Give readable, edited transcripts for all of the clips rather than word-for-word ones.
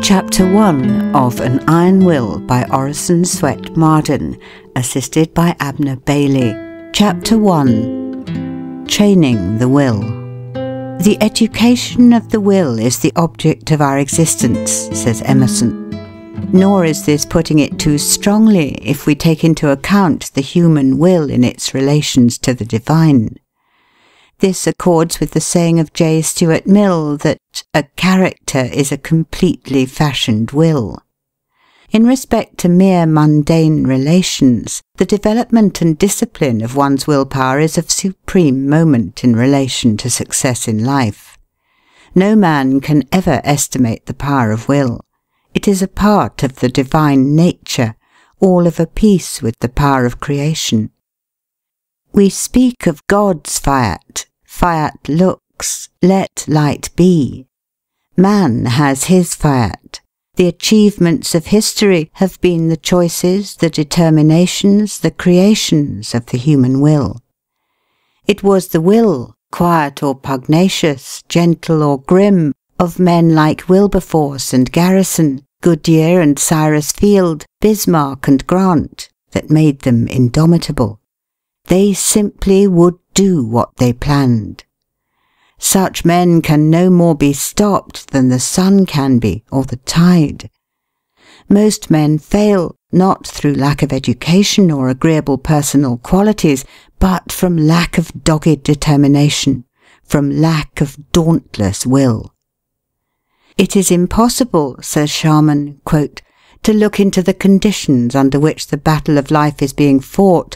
Chapter 1 of An Iron Will by Orison Swett Marden, assisted by Abner Bailey. Chapter 1. Training the Will. The education of the will is the object of our existence, says Emerson. Nor is this putting it too strongly if we take into account the human will in its relations to the divine. This accords with the saying of J. Stuart Mill that a character is a completely fashioned will. In respect to mere mundane relations, the development and discipline of one's willpower is of supreme moment in relation to success in life. No man can ever estimate the power of will. It is a part of the divine nature, all of a piece with the power of creation. We speak of God's fiat. Fiat lux, let light be. Man has his fiat. The achievements of history have been the choices, the determinations, the creations of the human will. It was the will, quiet or pugnacious, gentle or grim, of men like Wilberforce and Garrison, Goodyear and Cyrus Field, Bismarck and Grant, that made them indomitable. They simply would do what they planned. Such men can no more be stopped than the sun can be, or the tide. Most men fail, not through lack of education or agreeable personal qualities, but from lack of dogged determination, from lack of dauntless will. It is impossible, says Sharman, quote, to look into the conditions under which the battle of life is being fought,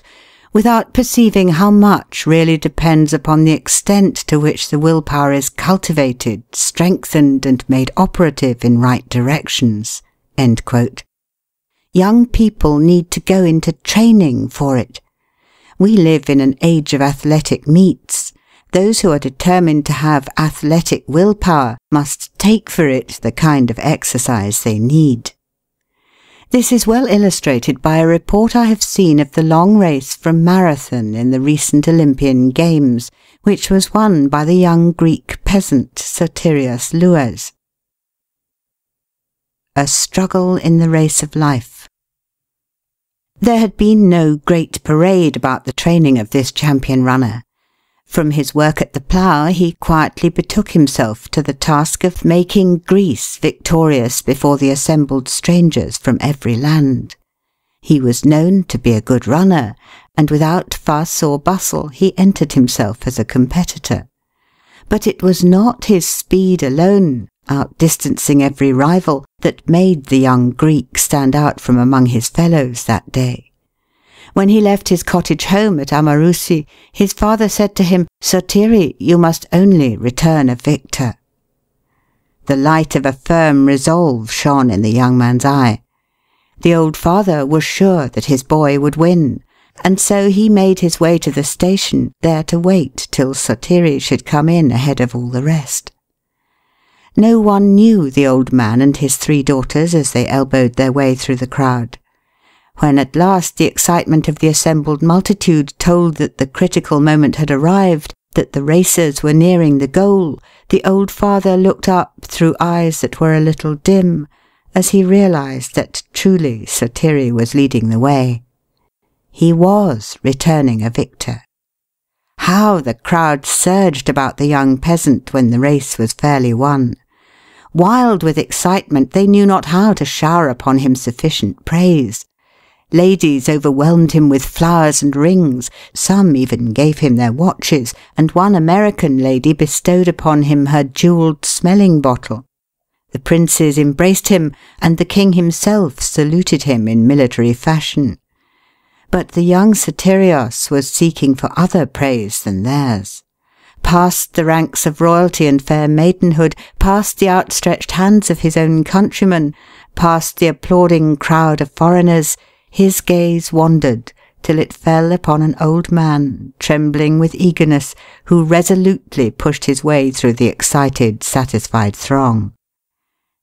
without perceiving how much really depends upon the extent to which the willpower is cultivated, strengthened, and made operative in right directions. End quote. Young people need to go into training for it. We live in an age of athletic meets. Those who are determined to have athletic willpower must take for it the kind of exercise they need. This is well illustrated by a report I have seen of the long race from Marathon in the recent Olympian Games, which was won by the young Greek peasant Sotirios Louas. A struggle in the race of life. There had been no great parade about the training of this champion runner. From his work at the plough, he quietly betook himself to the task of making Greece victorious before the assembled strangers from every land. He was known to be a good runner, and without fuss or bustle he entered himself as a competitor. But it was not his speed alone, outdistancing every rival, that made the young Greek stand out from among his fellows that day. When he left his cottage home at Amarousi, his father said to him, "Sotiri, you must only return a victor." The light of a firm resolve shone in the young man's eye. The old father was sure that his boy would win, and so he made his way to the station, there to wait till Sotiri should come in ahead of all the rest. No one knew the old man and his 3 daughters as they elbowed their way through the crowd. When at last the excitement of the assembled multitude told that the critical moment had arrived, that the racers were nearing the goal, the old father looked up through eyes that were a little dim, as he realized that truly Sotiri was leading the way. He was returning a victor. How the crowd surged about the young peasant when the race was fairly won! Wild with excitement, they knew not how to shower upon him sufficient praise. Ladies overwhelmed him with flowers and rings, some even gave him their watches, and one American lady bestowed upon him her jewelled smelling bottle. The princes embraced him, and the king himself saluted him in military fashion. But the young Sotirios was seeking for other praise than theirs. Past the ranks of royalty and fair maidenhood, past the outstretched hands of his own countrymen, past the applauding crowd of foreigners, his gaze wandered till it fell upon an old man, trembling with eagerness, who resolutely pushed his way through the excited, satisfied throng.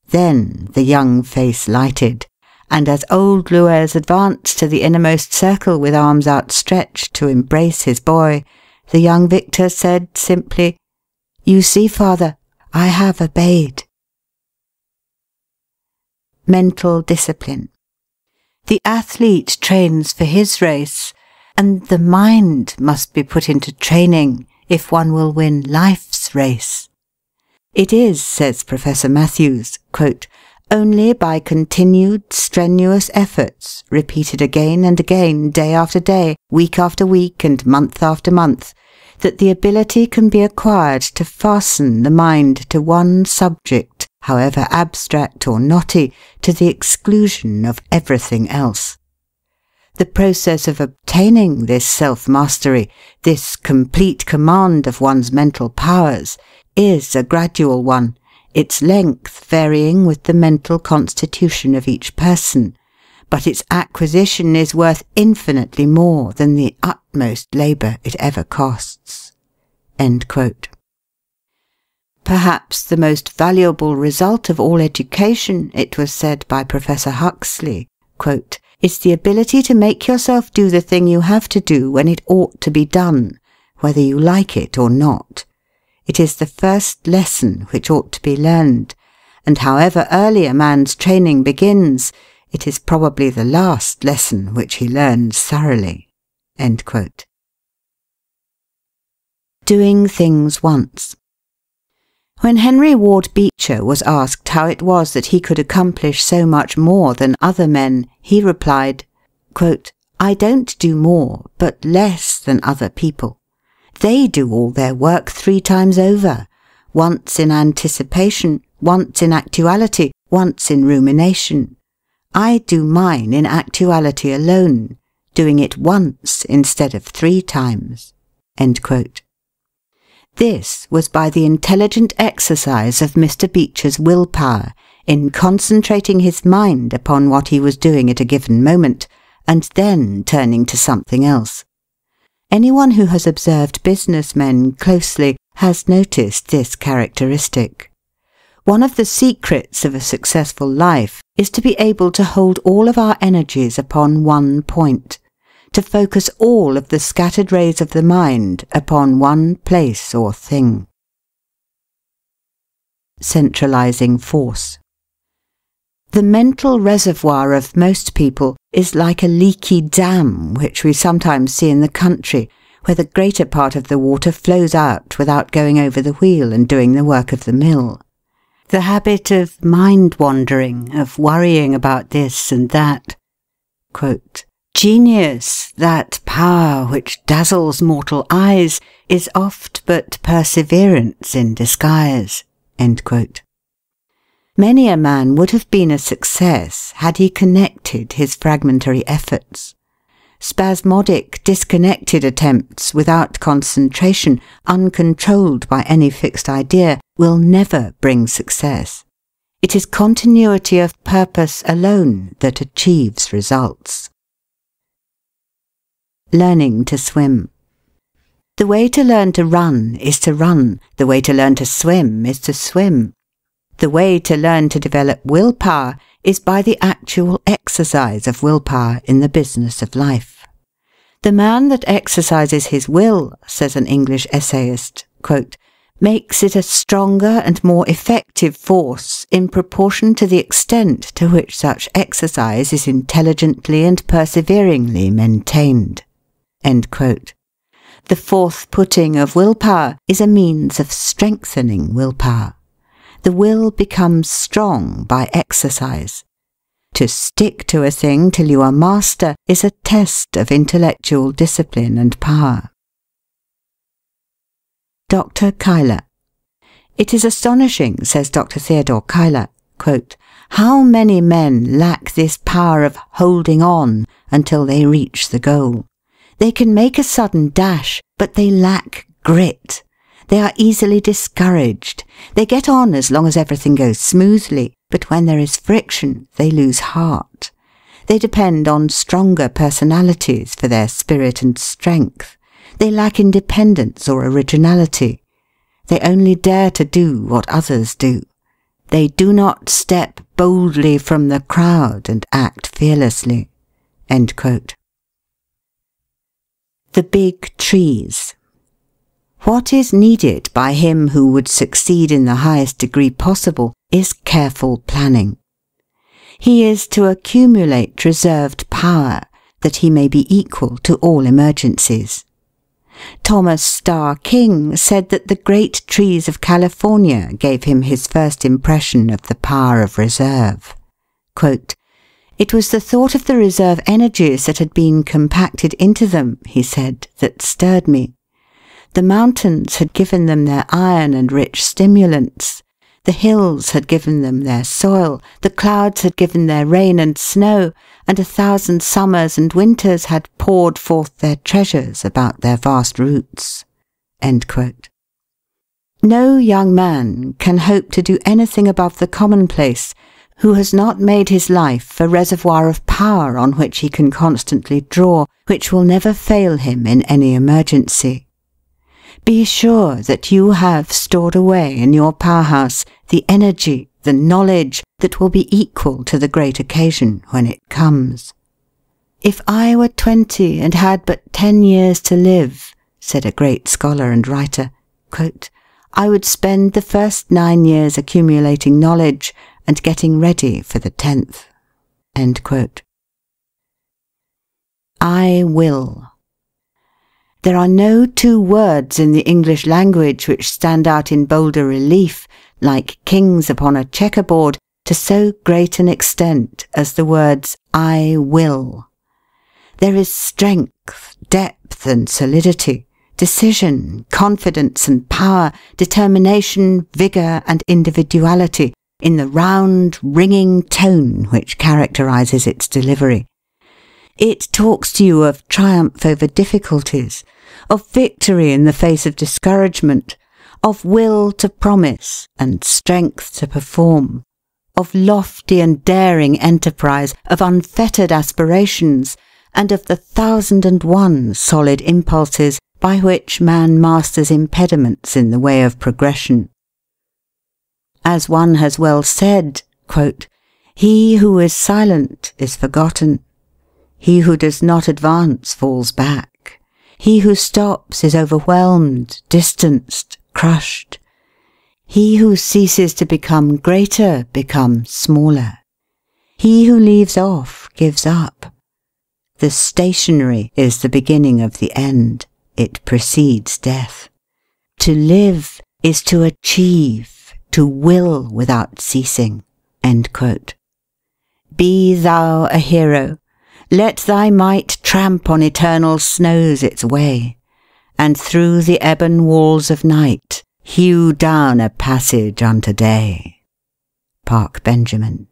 Then the young face lighted, and as old Louas advanced to the innermost circle with arms outstretched to embrace his boy, the young victor said simply, "You see, father, I have obeyed." mental discipline. The athlete trains for his race, and the mind must be put into training if one will win life's race. It is, says Professor Matthews, quote, only by continued strenuous efforts, repeated again and again, day after day, week after week, and month after month, that the ability can be acquired to fasten the mind to one subject, however abstract or knotty, to the exclusion of everything else. The process of obtaining this self-mastery, this complete command of one's mental powers, is a gradual one, its length varying with the mental constitution of each person, but its acquisition is worth infinitely more than the utmost labour it ever costs." End quote. Perhaps the most valuable result of all education, it was said by Professor Huxley, quote, is the ability to make yourself do the thing you have to do when it ought to be done, whether you like it or not. It is the first lesson which ought to be learned, and however early a man's training begins, it is probably the last lesson which he learns thoroughly. End quote. Doing things once. When Henry Ward Beecher was asked how it was that he could accomplish so much more than other men, he replied, quote, "I don't do more, but less than other people. They do all their work 3 times over, once in anticipation, once in actuality, once in rumination. I do mine in actuality alone, doing it once instead of 3 times." End quote. This was by the intelligent exercise of Mr. Beecher's willpower in concentrating his mind upon what he was doing at a given moment, and then turning to something else. Anyone who has observed businessmen closely has noticed this characteristic. One of the secrets of a successful life is to be able to hold all of our energies upon one point, to focus all of the scattered rays of the mind upon one place or thing. Centralizing force. The mental reservoir of most people is like a leaky dam which we sometimes see in the country, where the greater part of the water flows out without going over the wheel and doing the work of the mill. The habit of mind-wandering, of worrying about this and that. Quote, "Genius, that power which dazzles mortal eyes, is oft but perseverance in disguise." End quote. Many a man would have been a success had he connected his fragmentary efforts. Spasmodic, disconnected attempts without concentration, uncontrolled by any fixed idea, will never bring success. It is continuity of purpose alone that achieves results. Learning to swim. The way to learn to run is to run. The way to learn to swim is to swim. The way to learn to develop willpower is by the actual exercise of willpower in the business of life. The man that exercises his will, says an English essayist, quote, makes it a stronger and more effective force in proportion to the extent to which such exercise is intelligently and perseveringly maintained. End quote. The forth-putting of willpower is a means of strengthening willpower. The will becomes strong by exercise. To stick to a thing till you are master is a test of intellectual discipline and power. Dr. Kyler. It is astonishing, says Dr. Theodore Kyler, quote, how many men lack this power of holding on until they reach the goal. They can make a sudden dash, but they lack grit. They are easily discouraged. They get on as long as everything goes smoothly, but when there is friction, they lose heart. They depend on stronger personalities for their spirit and strength. They lack independence or originality. They only dare to do what others do. They do not step boldly from the crowd and act fearlessly. End quote. The big trees. What is needed by him who would succeed in the highest degree possible is careful planning. He is to accumulate reserved power, that he may be equal to all emergencies. Thomas Starr King said that the great trees of California gave him his first impression of the power of reserve. Quote, "It was the thought of the reserve energies that had been compacted into them," he said, "that stirred me. The mountains had given them their iron and rich stimulants. The hills had given them their soil, the clouds had given their rain and snow, and 1,000 summers and winters had poured forth their treasures about their vast roots." End quote. No young man can hope to do anything above the commonplace who has not made his life a reservoir of power on which he can constantly draw, which will never fail him in any emergency. Be sure that you have stored away in your powerhouse the energy, the knowledge that will be equal to the great occasion when it comes. "If I were 20 and had but 10 years to live," said a great scholar and writer, quote, "I would spend the first 9 years accumulating knowledge and getting ready for the 10th. End quote. I will. There are no two words in the English language which stand out in bolder relief, like kings upon a checkerboard, to so great an extent as the words I will. There is strength, depth and solidity, decision, confidence and power, determination, vigour and individuality in the round, ringing tone which characterises its delivery. It talks to you of triumph over difficulties, of victory in the face of discouragement, of will to promise and strength to perform, of lofty and daring enterprise, of unfettered aspirations, and of the 1,001 solid impulses by which man masters impediments in the way of progression. As one has well said, quote, "He who is silent is forgotten. He who does not advance falls back. He who stops is overwhelmed, distanced, crushed. He who ceases to become greater becomes smaller. He who leaves off gives up. The stationary is the beginning of the end. It precedes death. To live is to achieve, to will without ceasing." End quote. Be thou a hero. Let thy might tramp on eternal snows its way, and through the ebon walls of night hew down a passage unto day. Park Benjamin.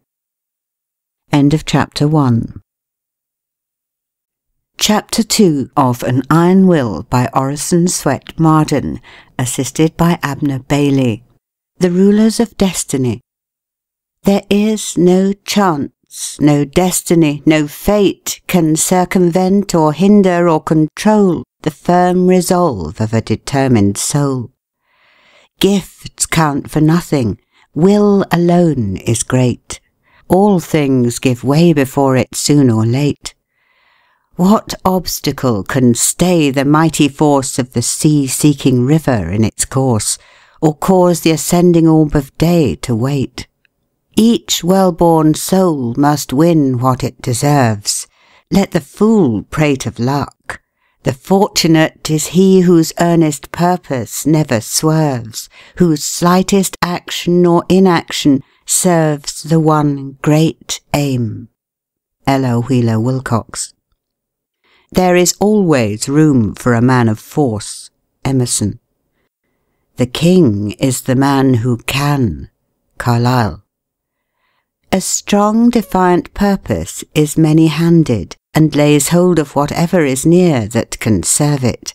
End of Chapter 1. Chapter 2 of An Iron Will by Orison Swett Marden, assisted by Abner Bailey. The Rulers of Destiny. There is no chance, no destiny, no fate can circumvent or hinder or control the firm resolve of a determined soul. Gifts count for nothing. Will alone is great. All things give way before it soon or late. What obstacle can stay the mighty force of the sea-seeking river in its course, or cause the ascending orb of day to wait? Each well-born soul must win what it deserves. Let the fool prate of luck. The fortunate is he whose earnest purpose never swerves, whose slightest action or inaction serves the one great aim. Ella Wheeler Wilcox. There is always room for a man of force. Emerson. The king is the man who can. Carlyle. A strong, defiant purpose is many-handed, and lays hold of whatever is near that can serve it.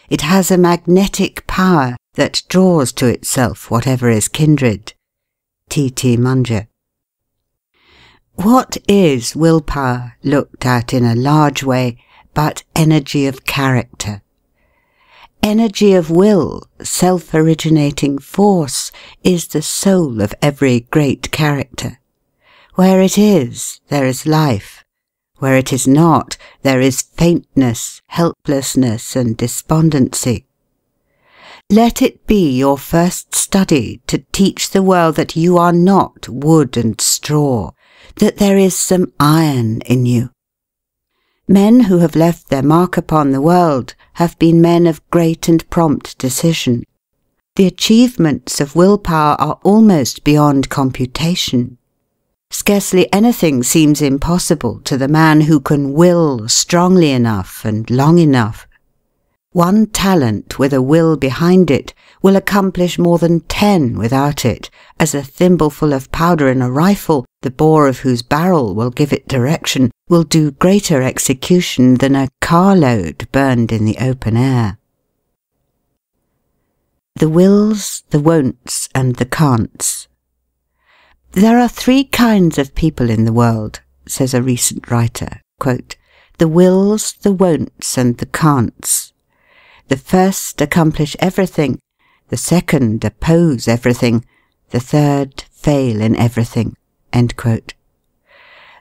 It has a magnetic power that draws to itself whatever is kindred. T. T. Munger. What is willpower, looked at in a large way, but energy of character? Energy of will, self-originating force, is the soul of every great character. Where it is, there is life. Where it is not, there is faintness, helplessness, and despondency. Let it be your first study to teach the world that you are not wood and straw, that there is some iron in you. Men who have left their mark upon the world have been men of great and prompt decision. The achievements of willpower are almost beyond computation. Scarcely anything seems impossible to the man who can will strongly enough and long enough. One talent with a will behind it will accomplish more than 10 without it, as a thimbleful of powder in a rifle, the bore of whose barrel will give it direction, will do greater execution than a carload burned in the open air. The wills, the won'ts, and the can'ts. There are 3 kinds of people in the world, says a recent writer, quote, the wills, the won'ts, and the can'ts. The first accomplish everything, the second oppose everything, the third fail in everything. End quote.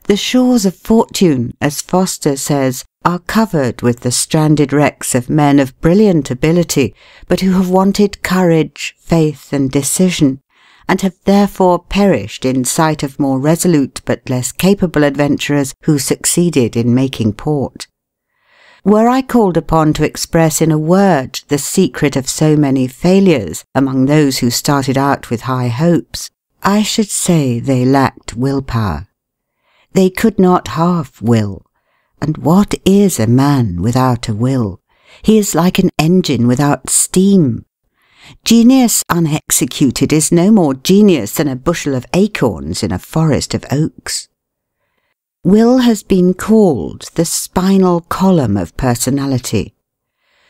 The shores of fortune, as Foster says, are covered with the stranded wrecks of men of brilliant ability, but who have wanted courage, faith, and decision, and have therefore perished in sight of more resolute but less capable adventurers who succeeded in making port. Were I called upon to express in a word the secret of so many failures among those who started out with high hopes, I should say they lacked willpower. They could not half will. And what is a man without a will? He is like an engine without steam. Genius unexecuted is no more genius than a bushel of acorns in a forest of oaks. Will has been called the spinal column of personality.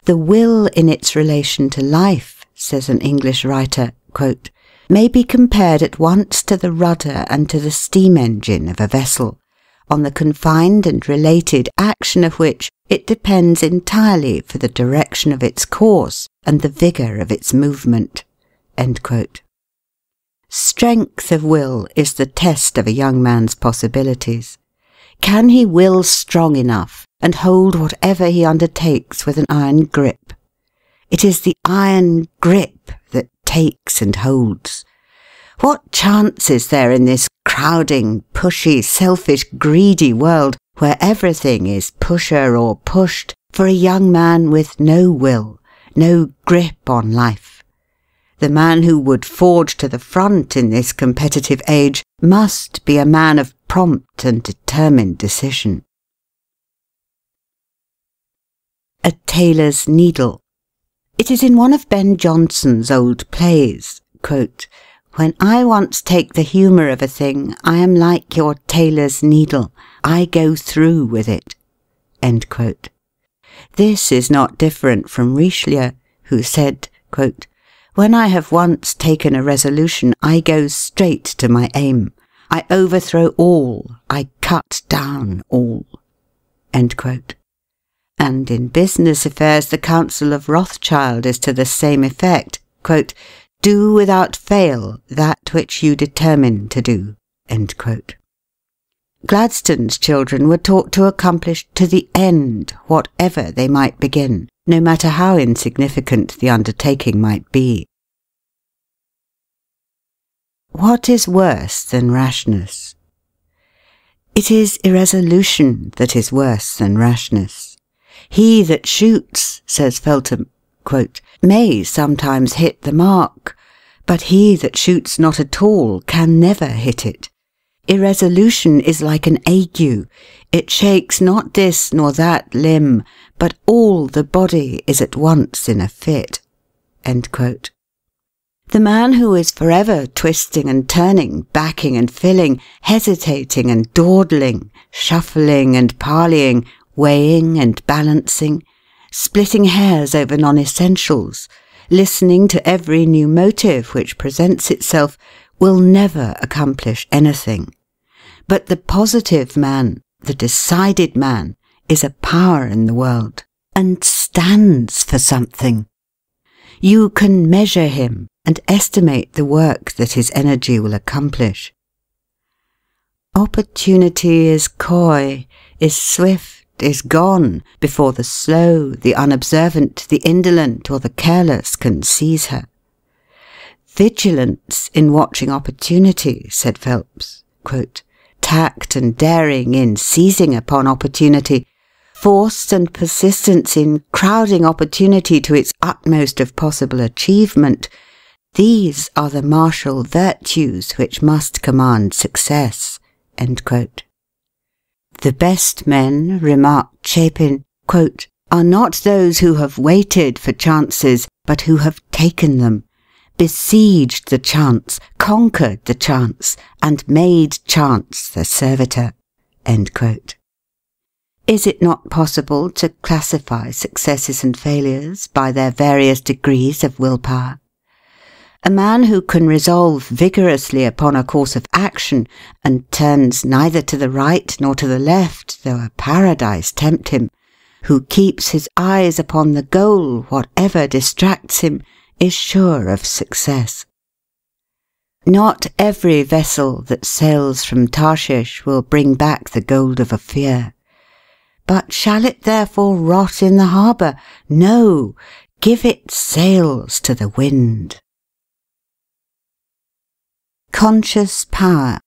The will in its relation to life, says an English writer, quote, may be compared at once to the rudder and to the steam engine of a vessel, on the confined and related action of which it depends entirely for the direction of its course and the vigour of its movement. End quote. Strength of will is the test of a young man's possibilities. Can he will strong enough and hold whatever he undertakes with an iron grip? It is the iron grip that takes and holds. What chance is there in this crowding, pushy, selfish, greedy world where everything is pusher or pushed for a young man with no will, no grip on life? The man who would forge to the front in this competitive age must be a man of prompt and determined decision. A tailor's needle. It is in one of Ben Jonson's old plays, quote, when I once take the humour of a thing, I am like your tailor's needle. I go through with it. End quote. This is not different from Richelieu, who said, quote, when I have once taken a resolution, I go straight to my aim. I overthrow all. I cut down all. End quote. And in business affairs, the counsel of Rothschild is to the same effect, quote, do without fail that which you determine to do. End quote. Gladstone's children were taught to accomplish to the end whatever they might begin, no matter how insignificant the undertaking might be. What is worse than rashness? It is irresolution that is worse than rashness. He that shoots, says Feltham, quote, may sometimes hit the mark, but he that shoots not at all can never hit it. Irresolution is like an ague. It shakes not this nor that limb, but all the body is at once in a fit. End quote. The man who is forever twisting and turning, backing and filling, hesitating and dawdling, shuffling and parleying, weighing and balancing, splitting hairs over non-essentials, listening to every new motive which presents itself, will never accomplish anything. But the positive man, the decided man, is a power in the world, and stands for something. You can measure him and estimate the work that his energy will accomplish. Opportunity is coy, is swift is gone before the slow, the unobservant, the indolent, or the careless can seize her. Vigilance in watching opportunity, said Phelps, quote, tact and daring in seizing upon opportunity, force and persistence in crowding opportunity to its utmost of possible achievement, these are the martial virtues which must command success. End quote. The best men, remarked Chapin, quote, are not those who have waited for chances, but who have taken them, besieged the chance, conquered the chance, and made chance the servitor. End quote. Is it not possible to classify successes and failures by their various degrees of willpower? A man who can resolve vigorously upon a course of action, and turns neither to the right nor to the left, though a paradise tempt him, who keeps his eyes upon the goal, whatever distracts him, is sure of success. Not every vessel that sails from Tarshish will bring back the gold of Ophir. But shall it therefore rot in the harbour? No, give it sails to the wind. Conscious power.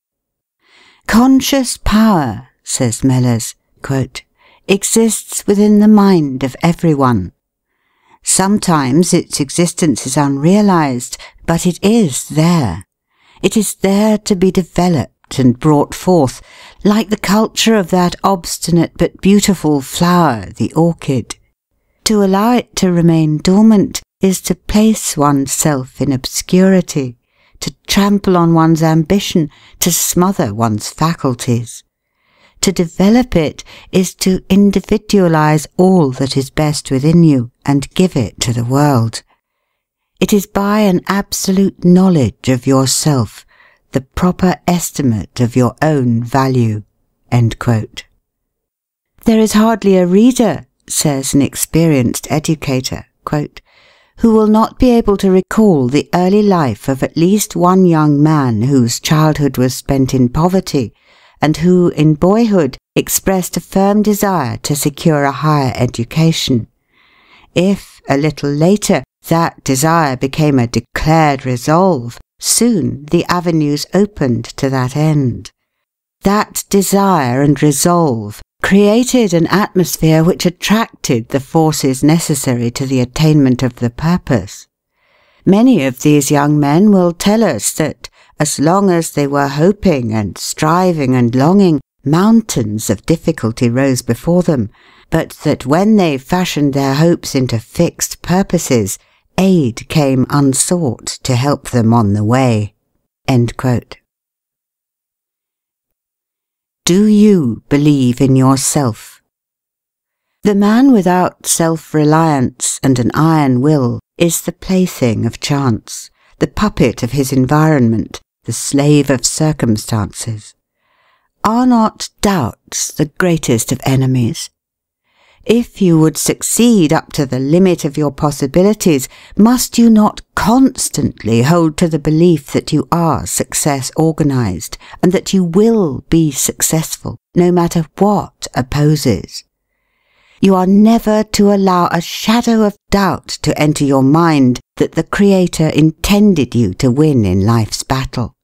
Conscious power, says Mellers, quote, exists within the mind of everyone. Sometimes its existence is unrealized, but it is there. It is there to be developed and brought forth, like the culture of that obstinate but beautiful flower, the orchid. To allow it to remain dormant is to place oneself in obscurity, to trample on one's ambition, to smother one's faculties. To develop it is to individualize all that is best within you and give it to the world. It is by an absolute knowledge of yourself, the proper estimate of your own value. End quote. There is hardly a reader, says an experienced educator, quote, who will not be able to recall the early life of at least one young man whose childhood was spent in poverty, and who, in boyhood, expressed a firm desire to secure a higher education. If, a little later, that desire became a declared resolve, soon the avenues opened to that end. That desire and resolve created an atmosphere which attracted the forces necessary to the attainment of the purpose. Many of these young men will tell us that, as long as they were hoping and striving and longing, mountains of difficulty rose before them, but that when they fashioned their hopes into fixed purposes, aid came unsought to help them on the way. End quote. Do you believe in yourself? The man without self-reliance and an iron will is the plaything of chance, the puppet of his environment, the slave of circumstances. Are not doubts the greatest of enemies? If you would succeed up to the limit of your possibilities, must you not constantly hold to the belief that you are success organized, and that you will be successful, no matter what opposes? You are never to allow a shadow of doubt to enter your mind that the Creator intended you to win in life's battle.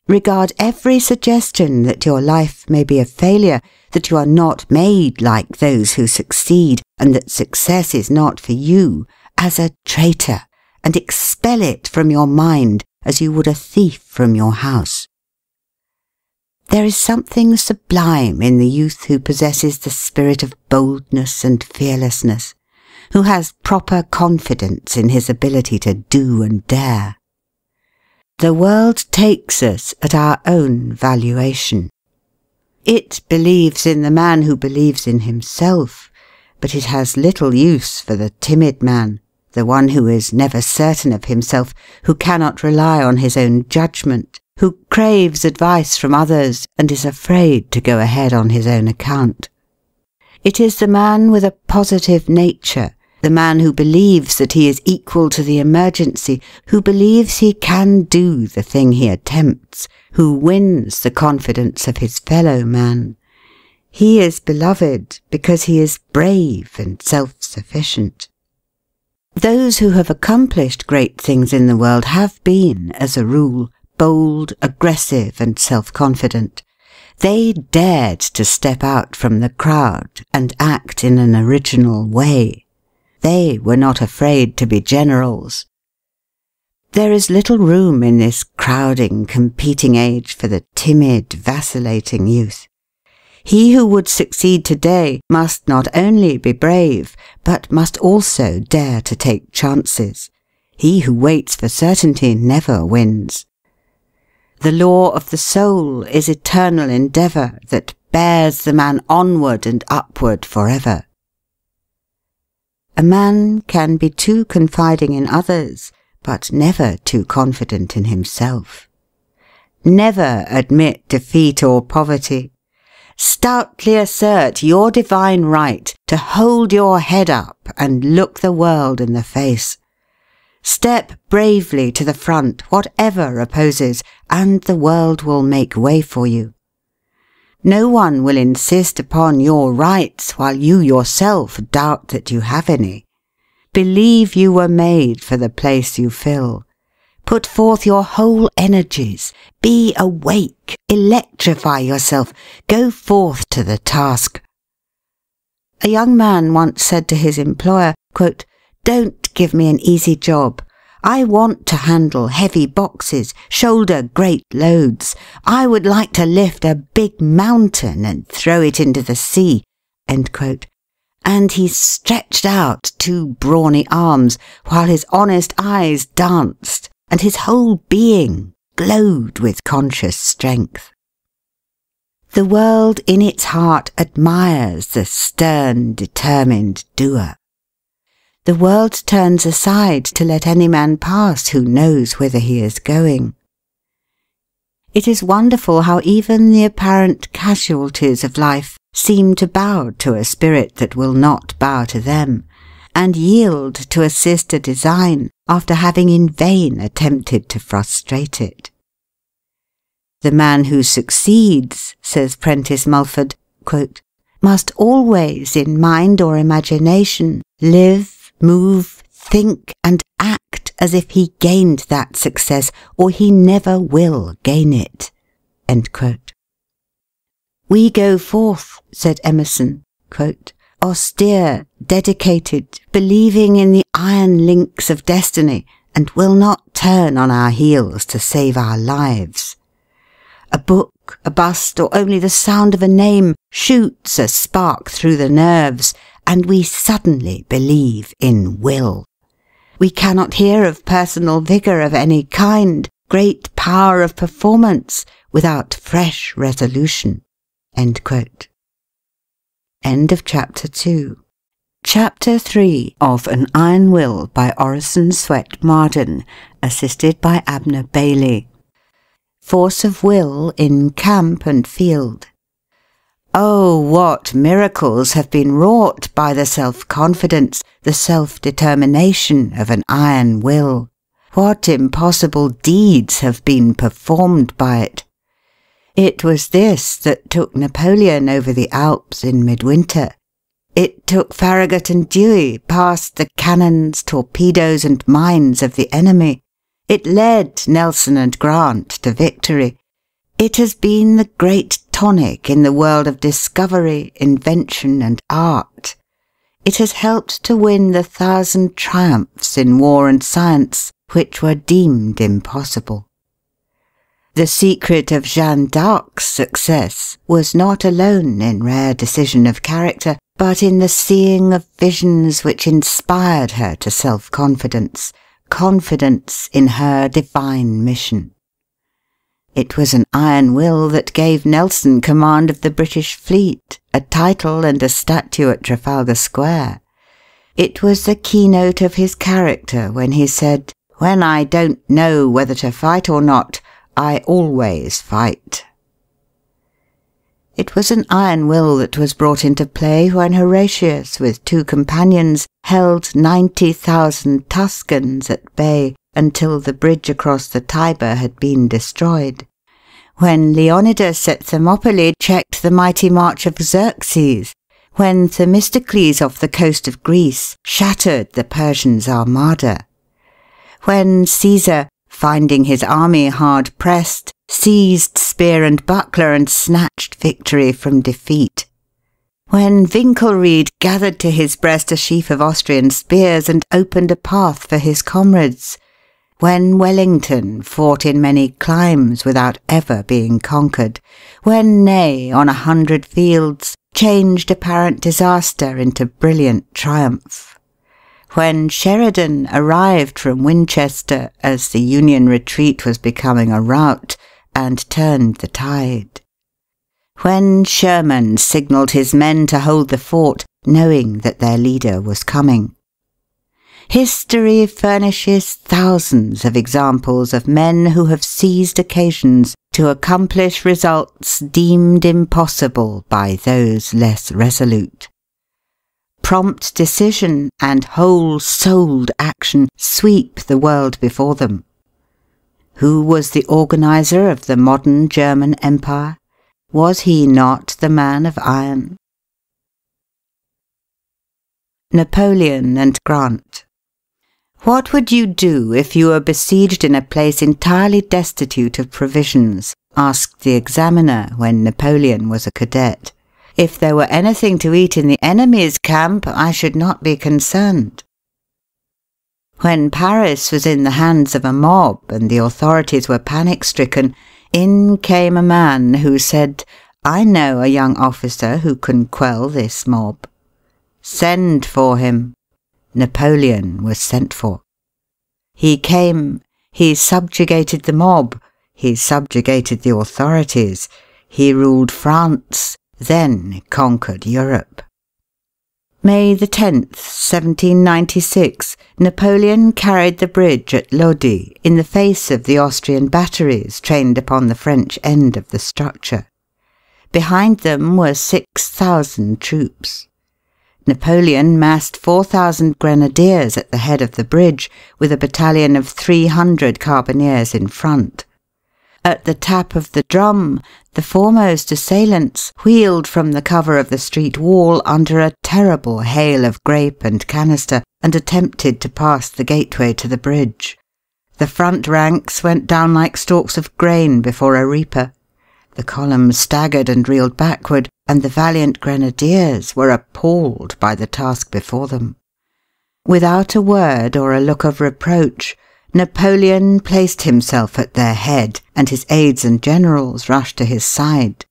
Regard every suggestion that your life may be a failure, that you are not made like those who succeed, and that success is not for you, as a traitor, and expel it from your mind as you would a thief from your house. There is something sublime in the youth who possesses the spirit of boldness and fearlessness, who has proper confidence in his ability to do and dare. The world takes us at our own valuation. It believes in the man who believes in himself, but it has little use for the timid man, the one who is never certain of himself, who cannot rely on his own judgment, who craves advice from others and is afraid to go ahead on his own account. It is the man with a positive nature, the man who believes that he is equal to the emergency, who believes he can do the thing he attempts, who wins the confidence of his fellow man. He is beloved because he is brave and self-sufficient. Those who have accomplished great things in the world have been, as a rule, bold, aggressive, and self-confident. They dared to step out from the crowd and act in an original way. They were not afraid to be generals. There is little room in this crowding, competing age for the timid, vacillating youth. He who would succeed today must not only be brave, but must also dare to take chances. He who waits for certainty never wins. The law of the soul is eternal endeavour that bears the man onward and upward forever. A man can be too confiding in others, but never too confident in himself. Never admit defeat or poverty. Stoutly assert your divine right to hold your head up and look the world in the face. Step bravely to the front, whatever opposes, and the world will make way for you. No one will insist upon your rights while you yourself doubt that you have any. Believe you were made for the place you fill. Put forth your whole energies. Be awake. Electrify yourself. Go forth to the task. A young man once said to his employer, quote, "Don't give me an easy job. I want to handle heavy boxes, shoulder great loads. I would like to lift a big mountain and throw it into the sea." End quote. And he stretched out two brawny arms while his honest eyes danced and his whole being glowed with conscious strength. The world in its heart admires the stern, determined doer. The world turns aside to let any man pass who knows whither he is going. It is wonderful how even the apparent casualties of life seem to bow to a spirit that will not bow to them, and yield to assist a design after having in vain attempted to frustrate it. The man who succeeds, says Prentice Mulford, quote, "must always in mind or imagination live, move, think, and act as if he gained that success, or he never will gain it." End quote. "We go forth," said Emerson, quote, "austere, dedicated, believing in the iron links of destiny, and will not turn on our heels to save our lives. A book, a bust, or only the sound of a name shoots a spark through the nerves, and we suddenly believe in will. We cannot hear of personal vigour of any kind, great power of performance, without fresh resolution." End quote. End of Chapter 2. Chapter 3 of An Iron Will by Orison Swett Marden, assisted by Abner Bailey. Force of will in camp and field. Oh, what miracles have been wrought by the self-confidence, the self-determination of an iron will! What impossible deeds have been performed by it! It was this that took Napoleon over the Alps in midwinter. It took Farragut and Dewey past the cannons, torpedoes, and mines of the enemy. It led Nelson and Grant to victory. It has been the great tonic in the world of discovery, invention, and art. It has helped to win the 1,000 triumphs in war and science which were deemed impossible. The secret of Jeanne d'Arc's success was not alone in rare decision of character, but in the seeing of visions which inspired her to self-confidence, confidence in her divine mission. It was an iron will that gave Nelson command of the British fleet, a title and a statue at Trafalgar Square. It was the keynote of his character when he said, "When I don't know whether to fight or not, I always fight." It was an iron will that was brought into play when Horatius, with 2 companions, held 90,000 Tuscans at bay until the bridge across the Tiber had been destroyed. when Leonidas at Thermopylae checked the mighty march of Xerxes, when Themistocles off the coast of Greece shattered the Persians' armada, when Caesar, finding his army hard pressed, seized spear and buckler and snatched victory from defeat, when Winkelried gathered to his breast a sheaf of Austrian spears and opened a path for his comrades, when Wellington fought in many climes without ever being conquered, when Ney on 100 fields changed apparent disaster into brilliant triumph, when Sheridan arrived from Winchester as the Union retreat was becoming a rout and turned the tide, when Sherman signalled his men to hold the fort, knowing that their leader was coming. History furnishes thousands of examples of men who have seized occasions to accomplish results deemed impossible by those less resolute. Prompt decision and whole-souled action sweep the world before them. Who was the organizer of the modern German Empire? Was he not the man of iron? Napoleon and Grant. What would you do if you were besieged in a place entirely destitute of provisions? Asked the examiner when Napoleon was a cadet. If there were anything to eat in the enemy's camp, I should not be concerned. When Paris was in the hands of a mob and the authorities were panic-stricken, in came a man who said, "I know a young officer who can quell this mob." "Send for him." Napoleon was sent for. He came, he subjugated the mob, he subjugated the authorities, he ruled France, then conquered Europe. May the 10th, 1796, Napoleon carried the bridge at Lodi in the face of the Austrian batteries trained upon the French end of the structure. Behind them were 6,000 troops. Napoleon massed 4,000 grenadiers at the head of the bridge, with a battalion of 300 carbineers in front. At the tap of the drum, the foremost assailants wheeled from the cover of the street wall under a terrible hail of grape and canister and attempted to pass the gateway to the bridge. The front ranks went down like stalks of grain before a reaper. The column staggered and reeled backward, and the valiant grenadiers were appalled by the task before them. Without a word or a look of reproach, Napoleon placed himself at their head, and his aides and generals rushed to his side.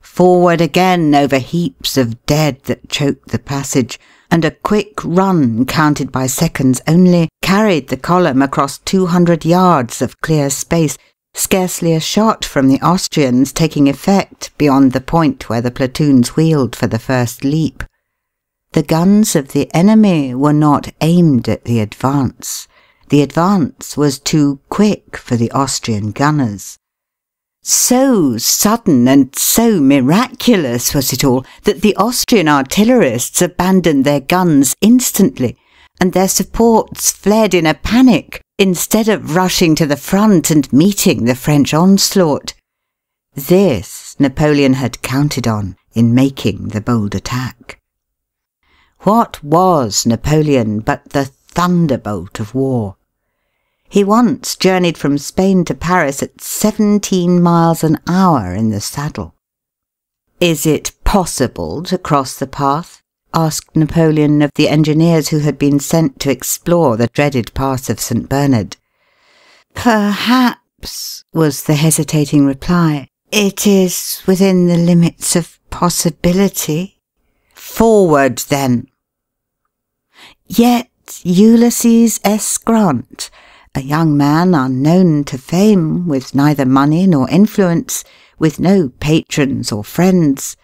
Forward again over heaps of dead that choked the passage, and a quick run counted by seconds only carried the column across 200 yards of clear space, scarcely a shot from the Austrians taking effect beyond the point where the platoons wheeled for the first leap. The guns of the enemy were not aimed at the advance. The advance was too quick for the Austrian gunners. So sudden and so miraculous was it all that the Austrian artillerists abandoned their guns instantly, and their supports fled in a panic instead of rushing to the front and meeting the French onslaught. This Napoleon had counted on in making the bold attack. What was Napoleon but the thunderbolt of war? He once journeyed from Spain to Paris at 17 miles an hour in the saddle. "Is it possible to cross the path?" asked Napoleon of the engineers who had been sent to explore the dreaded pass of St. Bernard. "Perhaps," was the hesitating reply. "It is within the limits of possibility." "Forward, then." Yet Ulysses S. Grant, a young man unknown to fame, with neither money nor influence, with no patrons or friends,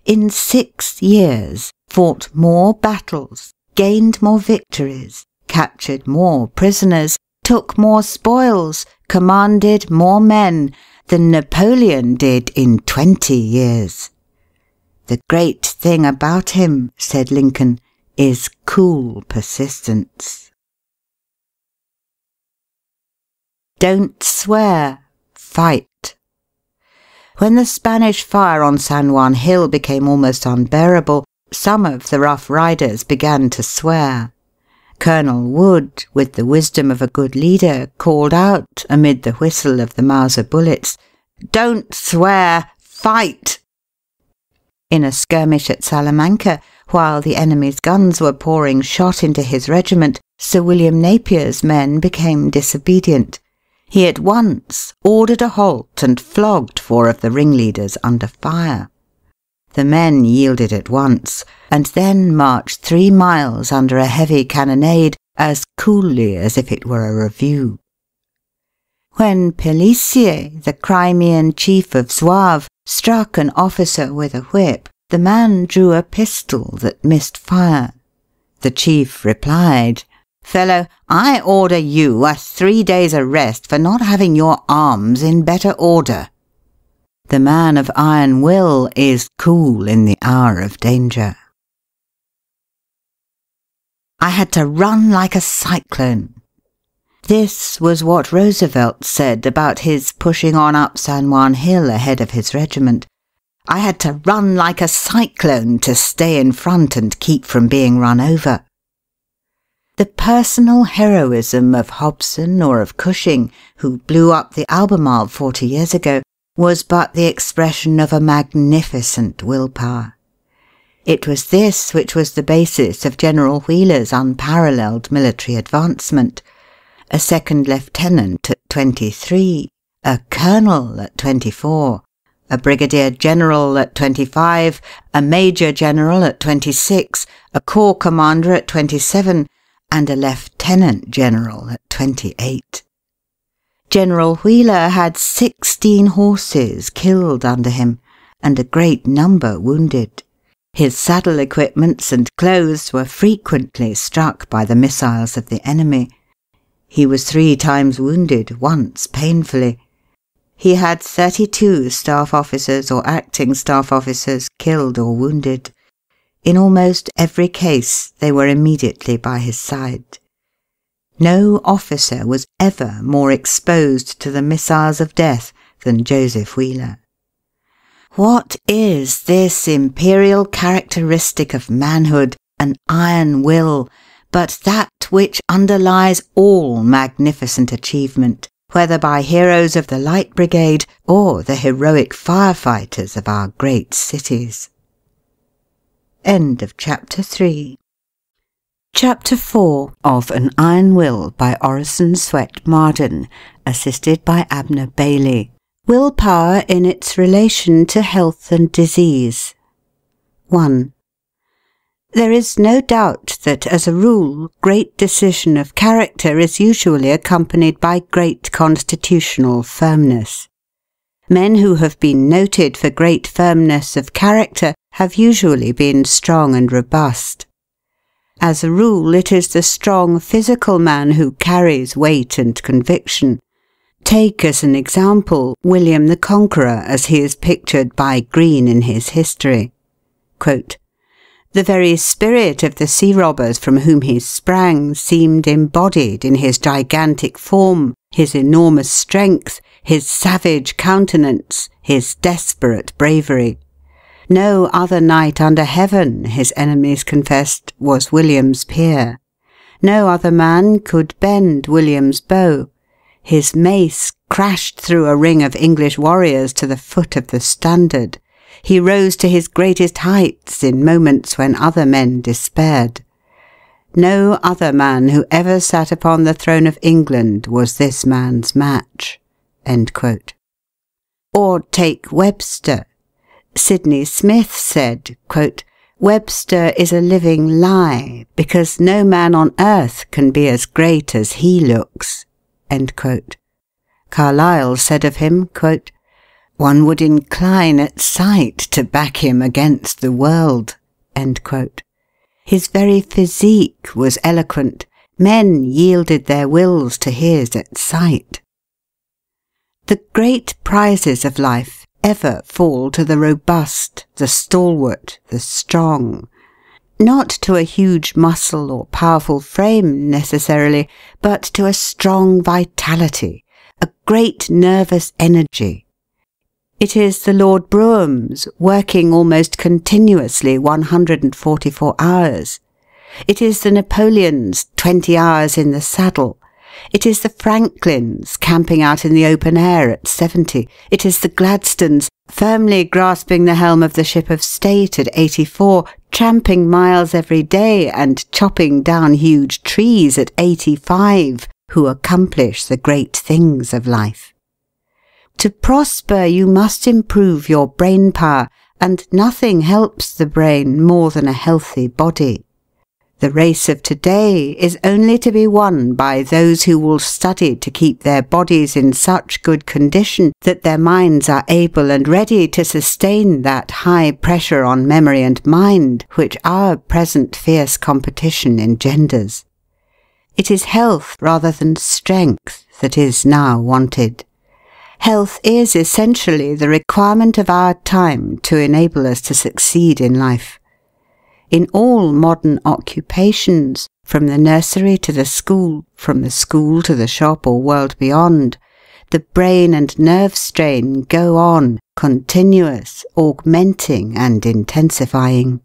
in 6 years fought more battles, gained more victories, captured more prisoners, took more spoils, commanded more men than Napoleon did in 20 years. "The great thing about him," said Lincoln, "is cool persistence." Don't swear, fight. When the Spanish fire on San Juan Hill became almost unbearable, some of the Rough Riders began to swear. Colonel Wood, with the wisdom of a good leader, called out, amid the whistle of the Mauser bullets, "Don't swear! Fight!" In a skirmish at Salamanca, while the enemy's guns were pouring shot into his regiment, Sir William Napier's men became disobedient. He at once ordered a halt and flogged 4 of the ringleaders under fire. The men yielded at once, and then marched 3 miles under a heavy cannonade as coolly as if it were a review. When Pellissier, the Crimean chief of Zouaves, struck an officer with a whip, the man drew a pistol that missed fire. The chief replied, "Fellow, I order you a 3 days' arrest for not having your arms in better order." The man of iron will is cool in the hour of danger. I had to run like a cyclone. This was what Roosevelt said about his pushing on up San Juan Hill ahead of his regiment. I had to run like a cyclone to stay in front and keep from being run over. The personal heroism of Hobson or of Cushing, who blew up the Albemarle 40 years ago, was but the expression of a magnificent willpower. It was this which was the basis of General Wheeler's unparalleled military advancement. A second lieutenant at 23, a colonel at 24, a brigadier general at 25, a major general at 26, a corps commander at 27, and a lieutenant general at 28. General Wheeler had 16 horses killed under him, and a great number wounded. His saddle equipments and clothes were frequently struck by the missiles of the enemy. He was 3 times wounded, once painfully. He had 32 staff officers or acting staff officers killed or wounded. In almost every case they were immediately by his side. No officer was ever more exposed to the missiles of death than Joseph Wheeler. What is this imperial characteristic of manhood, an iron will, but that which underlies all magnificent achievement, whether by heroes of the Light Brigade or the heroic firefighters of our great cities? End of Chapter 3. Chapter 4 of An Iron Will by Orison Swett Marden, assisted by Abner Bailey. Willpower in its relation to health and disease. 1. There is no doubt that, as a rule, great decision of character is usually accompanied by great constitutional firmness. Men who have been noted for great firmness of character have usually been strong and robust. As a rule, it is the strong physical man who carries weight and conviction. Take as an example William the Conqueror as he is pictured by Green in his history. Quote, "The very spirit of the sea robbers from whom he sprang seemed embodied in his gigantic form, his enormous strength, his savage countenance, his desperate bravery. No other knight under heaven, his enemies confessed, was William's peer. No other man could bend William's bow. His mace crashed through a ring of English warriors to the foot of the standard. He rose to his greatest heights in moments when other men despaired. No other man who ever sat upon the throne of England was this man's match." End quote. Or take Webster. Sidney Smith said, quote, "Webster is a living lie, because no man on earth can be as great as he looks." End quote. Carlyle said of him, quote, "One would incline at sight to back him against the world." End quote. His very physique was eloquent. Men yielded their wills to his at sight. The great prizes of life ever fall to the robust, the stalwart, the strong. Not to a huge muscle or powerful frame necessarily, but to a strong vitality, a great nervous energy. It is the Lord Brougham's working almost continuously 144 hours. It is the Napoleon's 20 hours in the saddle. It is the Franklin's camping out in the open air at 70. It is the Gladstones firmly grasping the helm of the ship of state at 84, tramping miles every day and chopping down huge trees at 85, who accomplish the great things of life. To prosper, you must improve your brain power, and nothing helps the brain more than a healthy body. The race of today is only to be won by those who will study to keep their bodies in such good condition that their minds are able and ready to sustain that high pressure on memory and mind which our present fierce competition engenders. It is health rather than strength that is now wanted. Health is essentially the requirement of our time to enable us to succeed in life. In all modern occupations, from the nursery to the school, from the school to the shop or world beyond, the brain and nerve strain go on, continuous, augmenting and intensifying.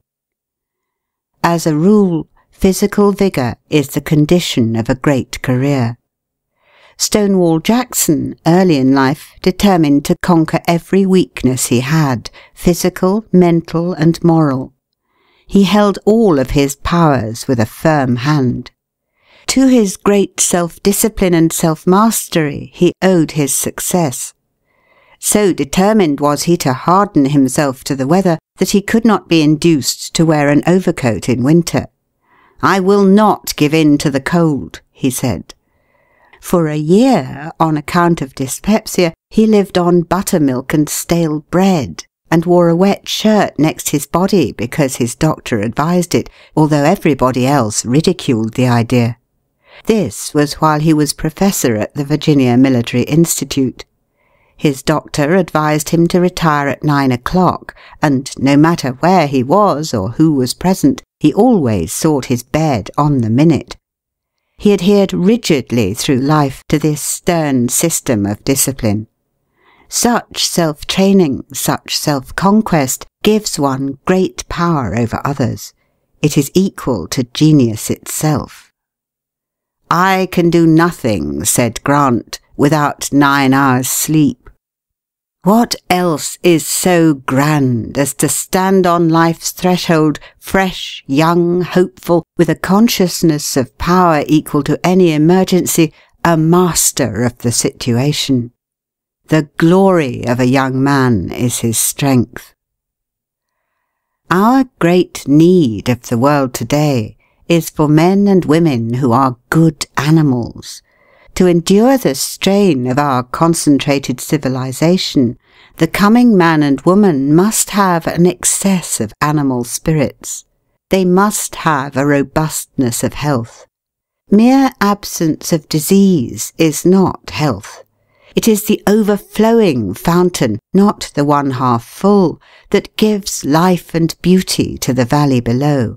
As a rule, physical vigour is the condition of a great career. Stonewall Jackson, early in life, determined to conquer every weakness he had, physical, mental, and moral. He held all of his powers with a firm hand. To his great self-discipline and self-mastery he owed his success. So determined was he to harden himself to the weather that he could not be induced to wear an overcoat in winter. "I will not give in to the cold," he said. For a year, on account of dyspepsia, he lived on buttermilk and stale bread, and wore a wet shirt next his body because his doctor advised it, although everybody else ridiculed the idea. This was while he was professor at the Virginia Military Institute. His doctor advised him to retire at 9 o'clock, and no matter where he was or who was present, he always sought his bed on the minute. He adhered rigidly through life to this stern system of discipline. Such self-training, such self-conquest, gives one great power over others. It is equal to genius itself. "I can do nothing," said Grant, "without 9 hours' sleep." What else is so grand as to stand on life's threshold, fresh, young, hopeful, with a consciousness of power equal to any emergency, a master of the situation? The glory of a young man is his strength. Our great need of the world today is for men and women who are good animals. To endure the strain of our concentrated civilization, the coming man and woman must have an excess of animal spirits. They must have a robustness of health. Mere absence of disease is not health. It is the overflowing fountain, not the one half full, that gives life and beauty to the valley below.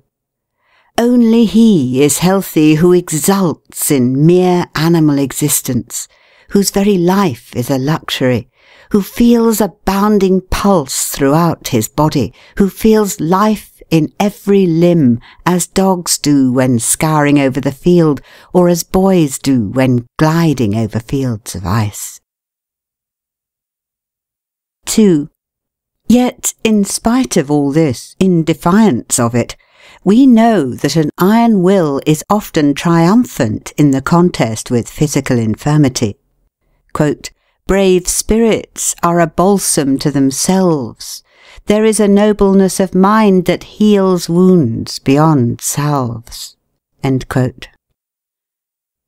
Only he is healthy who exults in mere animal existence, whose very life is a luxury, who feels a bounding pulse throughout his body, who feels life in every limb, as dogs do when scouring over the field, or as boys do when gliding over fields of ice. 2. Yet, in spite of all this, in defiance of it, we know that an iron will is often triumphant in the contest with physical infirmity. Quote, "Brave spirits are a balsam to themselves. There is a nobleness of mind that heals wounds beyond salves." End quote.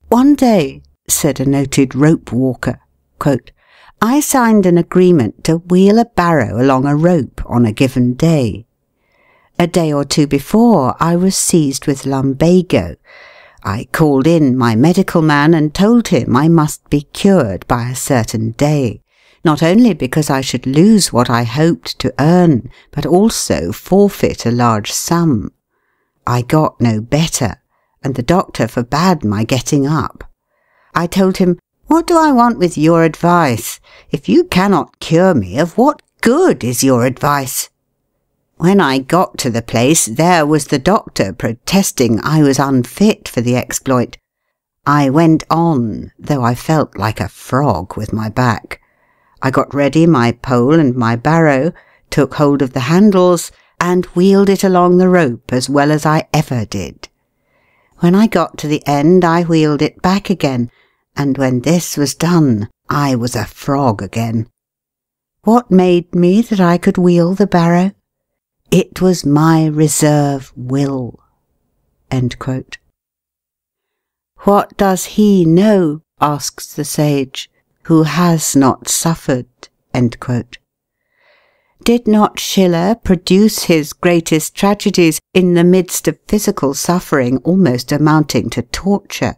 "One day," said a noted rope walker, quote, "I signed an agreement to wheel a barrow along a rope on a given day. A day or two before, I was seized with lumbago. I called in my medical man and told him I must be cured by a certain day, not only because I should lose what I hoped to earn, but also forfeit a large sum. I got no better, and the doctor forbade my getting up. I told him, What do I want with your advice? If you cannot cure me, of what good is your advice? When I got to the place, there was the doctor protesting I was unfit for the exploit. I went on, though I felt like a frog with my back. I got ready my pole and my barrow, took hold of the handles, and wheeled it along the rope as well as I ever did. When I got to the end, I wheeled it back again, and when this was done, I was a frog again. What made me that I could wheel the barrow? It was my reserve will." End quote. "What does he know," asks the sage, "who has not suffered?" End quote. Did not Schiller produce his greatest tragedies in the midst of physical suffering almost amounting to torture?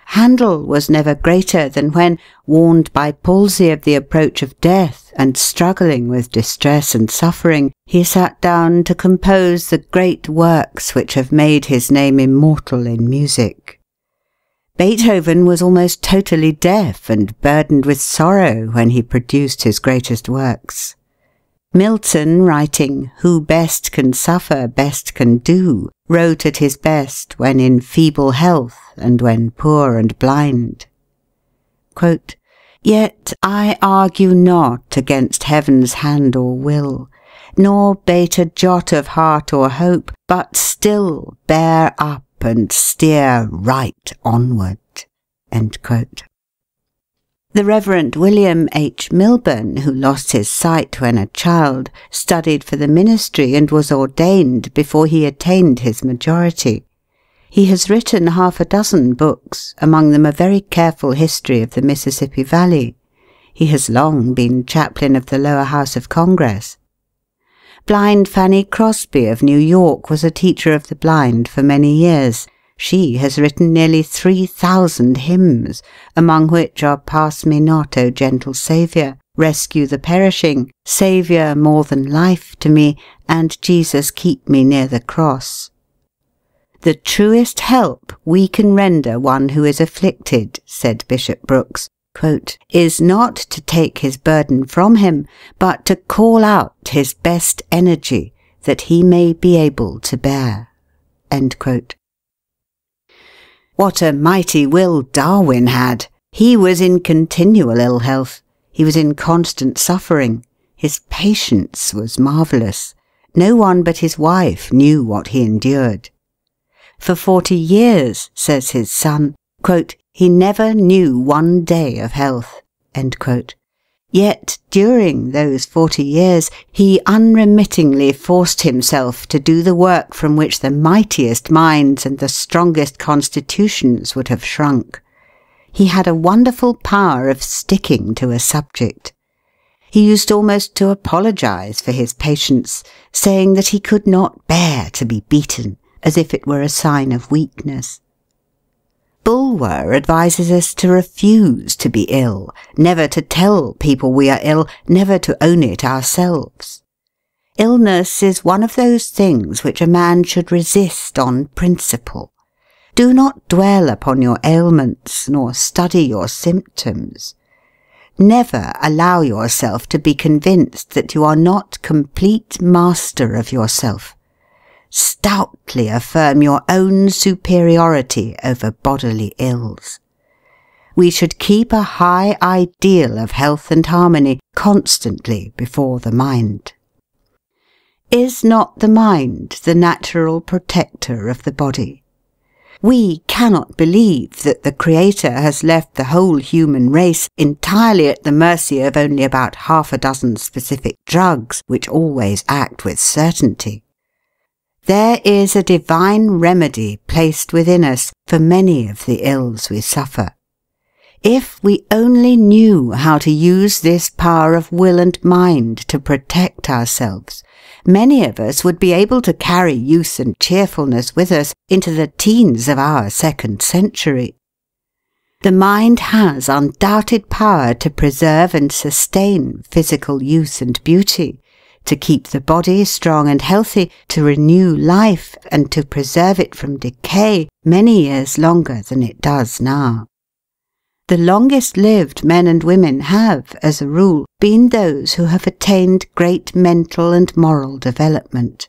Handel was never greater than when, warned by palsy of the approach of death and struggling with distress and suffering, he sat down to compose the great works which have made his name immortal in music. Beethoven was almost totally deaf and burdened with sorrow when he produced his greatest works. Milton, writing "Who best can suffer, best can do," wrote at his best when in feeble health and when poor and blind. Quote, "Yet I argue not against heaven's hand or will, nor bate a jot of heart or hope, but still bear up and steer right onward." End quote. The Reverend William H. Milburn, who lost his sight when a child, studied for the ministry and was ordained before he attained his majority. He has written 6 books, among them a very careful history of the Mississippi Valley. He has long been chaplain of the Lower House of Congress. Blind Fanny Crosby of New York was a teacher of the blind for many years. She has written nearly 3,000 hymns, among which are "Pass Me Not, O Gentle Saviour," "Rescue the Perishing," "Saviour More Than Life to Me," and "Jesus Keep Me Near the Cross." "The truest help we can render one who is afflicted," said Bishop Brooks, quote, "is not to take his burden from him, but to call out his best energy, that he may be able to bear." End quote. What a mighty will Darwin had! He was in continual ill health. He was in constant suffering. His patience was marvellous. No one but his wife knew what he endured. For 40 years, says his son, quote, "he never knew one day of health." End quote. Yet during those 40 years he unremittingly forced himself to do the work from which the mightiest minds and the strongest constitutions would have shrunk. He had a wonderful power of sticking to a subject. He used almost to apologize for his patience, saying that he could not bear to be beaten, as if it were a sign of weakness. Bulwer advises us to refuse to be ill, never to tell people we are ill, never to own it ourselves. Illness is one of those things which a man should resist on principle. Do not dwell upon your ailments, nor study your symptoms. Never allow yourself to be convinced that you are not complete master of yourself. Stoutly affirm your own superiority over bodily ills. We should keep a high ideal of health and harmony constantly before the mind. Is not the mind the natural protector of the body? We cannot believe that the Creator has left the whole human race entirely at the mercy of only about 6 specific drugs which always act with certainty. There is a divine remedy placed within us for many of the ills we suffer. If we only knew how to use this power of will and mind to protect ourselves, many of us would be able to carry youth and cheerfulness with us into the teens of our 2nd century. The mind has undoubted power to preserve and sustain physical youth and beauty, to keep the body strong and healthy, to renew life, and to preserve it from decay many years longer than it does now. The longest-lived men and women have, as a rule, been those who have attained great mental and moral development.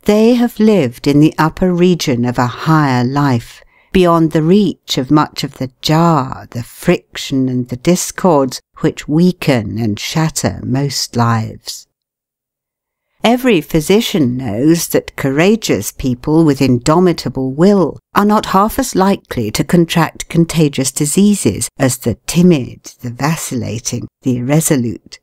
They have lived in the upper region of a higher life, beyond the reach of much of the jar, the friction, and the discords which weaken and shatter most lives. Every physician knows that courageous people with indomitable will are not half as likely to contract contagious diseases as the timid, the vacillating, the irresolute.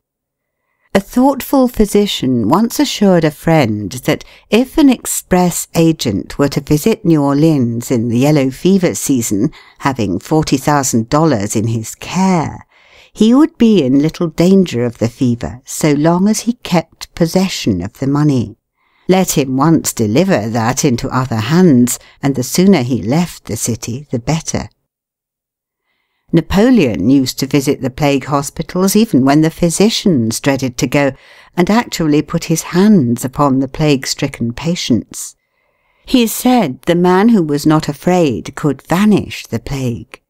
A thoughtful physician once assured a friend that if an express agent were to visit New Orleans in the yellow fever season, having $40,000 in his care, he would be in little danger of the fever so long as he kept possession of the money. Let him once deliver that into other hands, and the sooner he left the city, the better. Napoleon used to visit the plague hospitals even when the physicians dreaded to go, and actually put his hands upon the plague-stricken patients. He said the man who was not afraid could vanish the plague.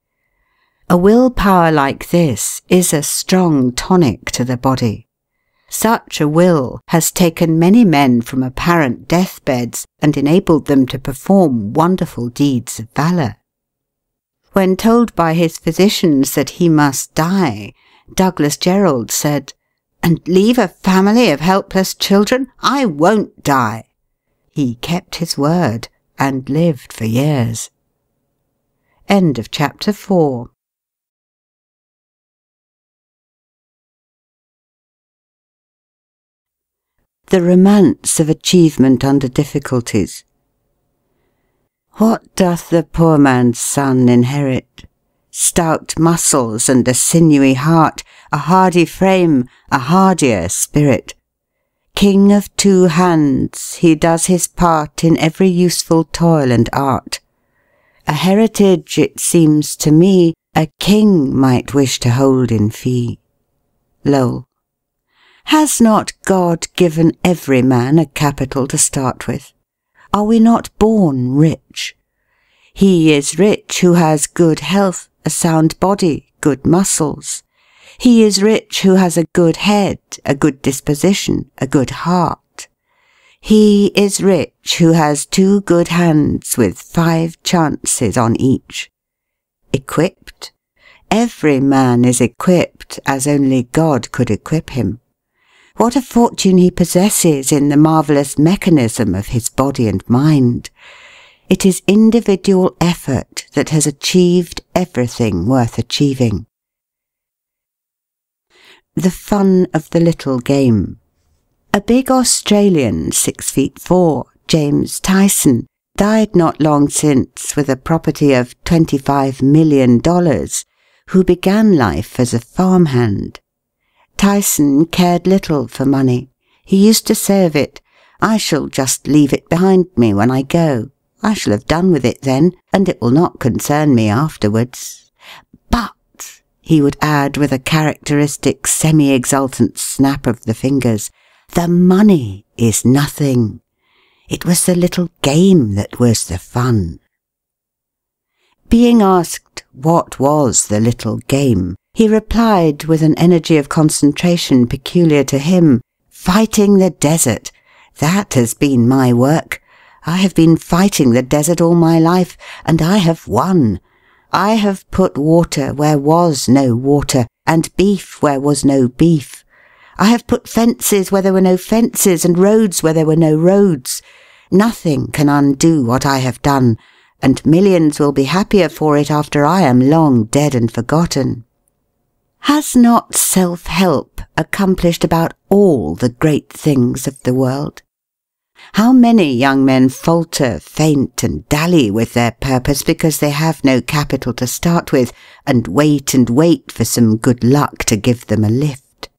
A willpower like this is a strong tonic to the body. Such a will has taken many men from apparent deathbeds and enabled them to perform wonderful deeds of valour. When told by his physicians that he must die, Douglas Jerrold said, "And leave a family of helpless children? I won't die." He kept his word and lived for years. End of chapter 4. The romance of achievement under difficulties. What doth the poor man's son inherit? Stout muscles and a sinewy heart, a hardy frame, a hardier spirit. King of two hands, he does his part in every useful toil and art. A heritage, it seems to me, a king might wish to hold in fee. Lowell. Has not God given every man a capital to start with? Are we not born rich? He is rich who has good health, a sound body, good muscles. He is rich who has a good head, a good disposition, a good heart. He is rich who has 2 good hands with 5 chances on each. Equipped? Every man is equipped as only God could equip him. What a fortune he possesses in the marvellous mechanism of his body and mind! It is individual effort that has achieved everything worth achieving. The fun of the little game. A big Australian, 6 feet 4, James Tyson, died not long since with a property of $25 million, who began life as a farmhand. Tyson cared little for money. He used to say of it, "I shall just leave it behind me when I go. I shall have done with it then, and it will not concern me afterwards. But," he would add with a characteristic semi-exultant snap of the fingers, "the money is nothing. It was the little game that was the fun." Being asked what was the little game, he replied with an energy of concentration peculiar to him, "Fighting the desert. That has been my work. I have been fighting the desert all my life, and I have won. I have put water where was no water, and beef where was no beef. I have put fences where there were no fences, and roads where there were no roads. Nothing can undo what I have done, and millions will be happier for it after I am long dead and forgotten." Has not self-help accomplished about all the great things of the world? How many young men falter, faint, and dally with their purpose because they have no capital to start with, and wait for some good luck to give them a lift?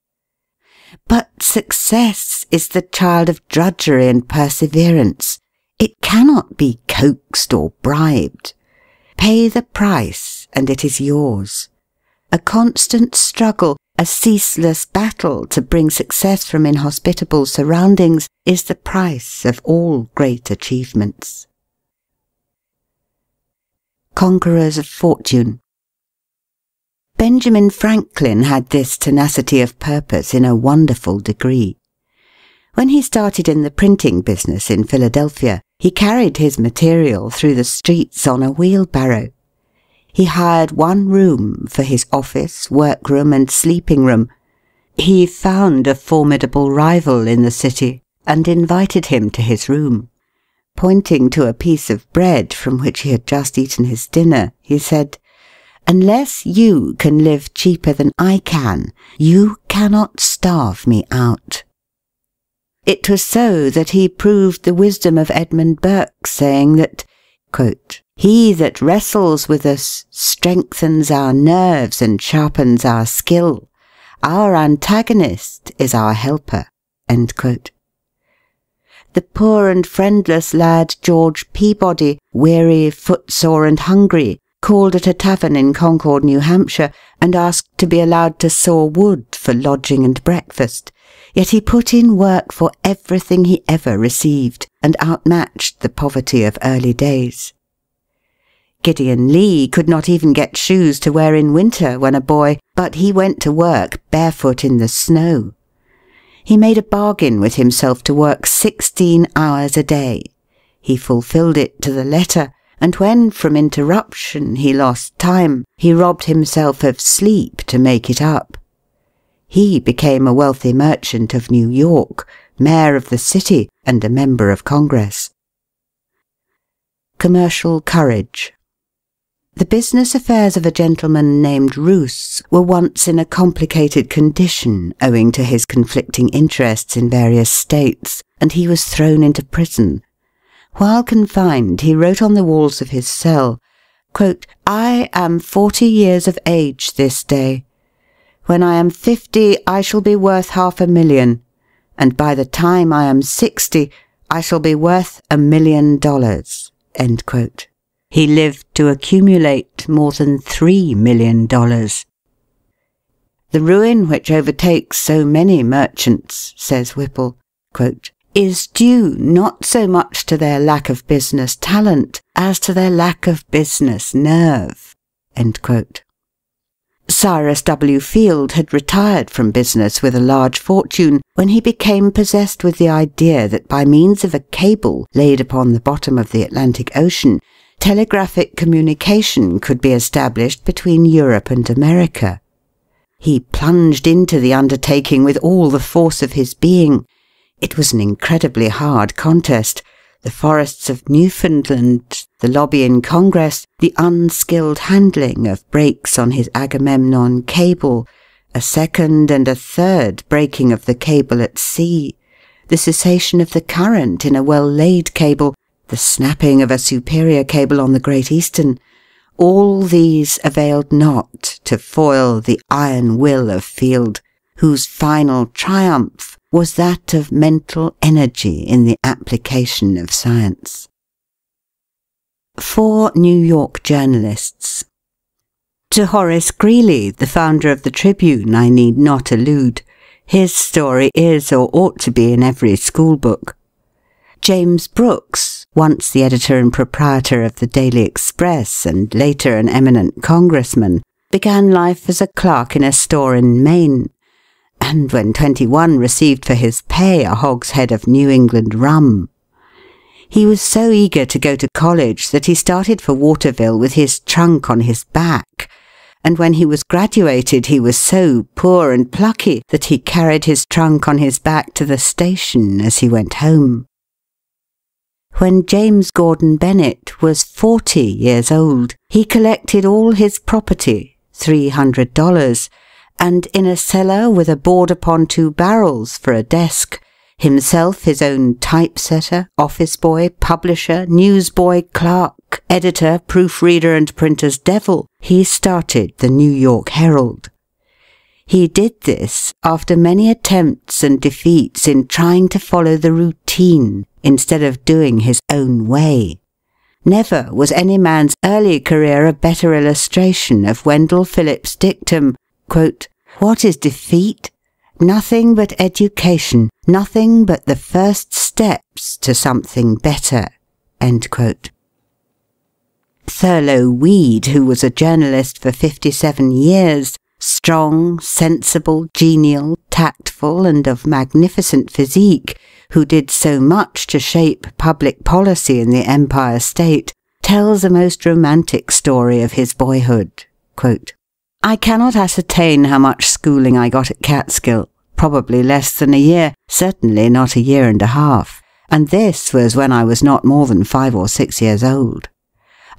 But success is the child of drudgery and perseverance. It cannot be coaxed or bribed. Pay the price, and it is yours. A constant struggle, a ceaseless battle to bring success from inhospitable surroundings is the price of all great achievements. Conquerors of fortune. Benjamin Franklin had this tenacity of purpose in a wonderful degree. When he started in the printing business in Philadelphia, he carried his material through the streets on a wheelbarrow. He hired one room for his office, workroom, and sleeping room. He found a formidable rival in the city and invited him to his room. Pointing to a piece of bread from which he had just eaten his dinner, he said, "Unless you can live cheaper than I can, you cannot starve me out." It was so that he proved the wisdom of Edmund Burke's saying that, quote, "He that wrestles with us strengthens our nerves and sharpens our skill. Our antagonist is our helper." End quote. The poor and friendless lad George Peabody, weary, footsore, and hungry, called at a tavern in Concord, New Hampshire, and asked to be allowed to saw wood for lodging and breakfast. Yet he put in work for everything he ever received, and outmatched the poverty of early days. Gideon Lee could not even get shoes to wear in winter when a boy, but he went to work barefoot in the snow. He made a bargain with himself to work 16 hours a day. He fulfilled it to the letter, and when from interruption he lost time, he robbed himself of sleep to make it up. He became a wealthy merchant of New York, mayor of the city, and a member of Congress. Commercial courage. The business affairs of a gentleman named Roos were once in a complicated condition owing to his conflicting interests in various states, and he was thrown into prison. While confined, he wrote on the walls of his cell, quote, "I am 40 years of age this day. When I am 50, I shall be worth $500,000, and by the time I am 60, I shall be worth $1 million." End quote. He lived to accumulate more than $3 million. The ruin which overtakes so many merchants, says Whipple, quote, "is due not so much to their lack of business talent as to their lack of business nerve." End quote. Cyrus W. Field had retired from business with a large fortune when he became possessed with the idea that by means of a cable laid upon the bottom of the Atlantic Ocean, telegraphic communication could be established between Europe and America. He plunged into the undertaking with all the force of his being. It was an incredibly hard contest. The forests of Newfoundland, the lobby in Congress, the unskilled handling of breaks on his Agamemnon cable, a second and a third breaking of the cable at sea, the cessation of the current in a well-laid cable, the snapping of a superior cable on the Great Eastern, all these availed not to foil the iron will of Field, whose final triumph was that of mental energy in the application of science. 4 New York journalists. To Horace Greeley, the founder of the Tribune, I need not allude. His story is or ought to be in every schoolbook. James Brooks, once the editor and proprietor of the Daily Express and later an eminent congressman, began life as a clerk in a store in Maine, and when 21 received for his pay a hogshead of New England rum. He was so eager to go to college that he started for Waterville with his trunk on his back, and when he was graduated he was so poor and plucky that he carried his trunk on his back to the station as he went home. When James Gordon Bennett was 40 years old, he collected all his property, $300, and in a cellar with a board upon 2 barrels for a desk, himself his own typesetter, office boy, publisher, newsboy, clerk, editor, proofreader, and printer's devil, he started the New York Herald. He did this after many attempts and defeats in trying to follow the routine instead of doing his own way. Never was any man's early career a better illustration of Wendell Phillips' dictum, quote, "What is defeat? Nothing but education, nothing but the first steps to something better." End quote. Thurlow Weed, who was a journalist for 57 years, strong, sensible, genial, tactful, and of magnificent physique, who did so much to shape public policy in the Empire State, tells a most romantic story of his boyhood. Quote, "I cannot ascertain how much schooling I got at Catskill, probably less than a year, certainly not a year and a half, and this was when I was not more than 5 or 6 years old.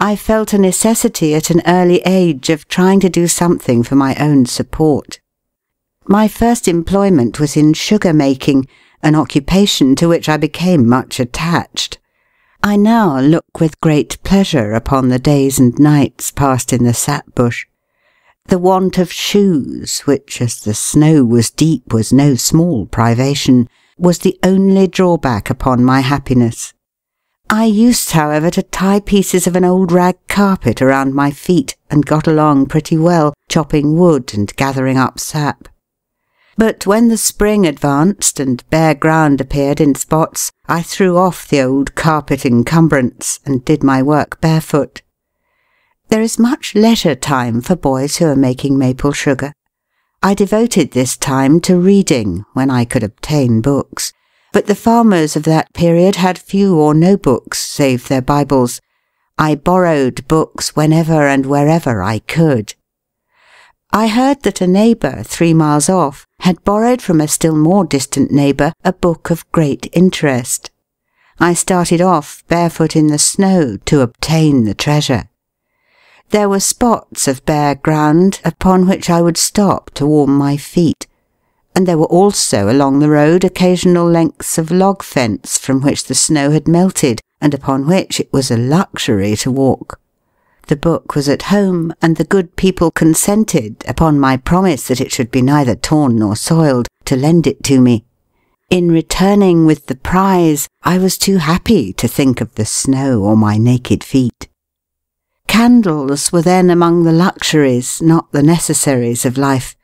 I felt a necessity at an early age of trying to do something for my own support. My first employment was in sugar making, an occupation to which I became much attached. I now look with great pleasure upon the days and nights passed in the sap bush. The want of shoes, which, as the snow was deep, was no small privation, was the only drawback upon my happiness. I used, however, to tie pieces of an old rag carpet around my feet, and got along pretty well, chopping wood and gathering up sap. But when the spring advanced and bare ground appeared in spots, I threw off the old carpet encumbrance and did my work barefoot. There is much leisure time for boys who are making maple sugar. I devoted this time to reading, when I could obtain books, but the farmers of that period had few or no books save their Bibles. I borrowed books whenever and wherever I could. I heard that a neighbour 3 miles off had borrowed from a still more distant neighbour a book of great interest. I started off barefoot in the snow to obtain the treasure. There were spots of bare ground upon which I would stop to warm my feet, and there were also along the road occasional lengths of log fence from which the snow had melted, and upon which it was a luxury to walk. The book was at home, and the good people consented, upon my promise that it should be neither torn nor soiled, to lend it to me. In returning with the prize, I was too happy to think of the snow or my naked feet. Candles were then among the luxuries, not the necessaries of life.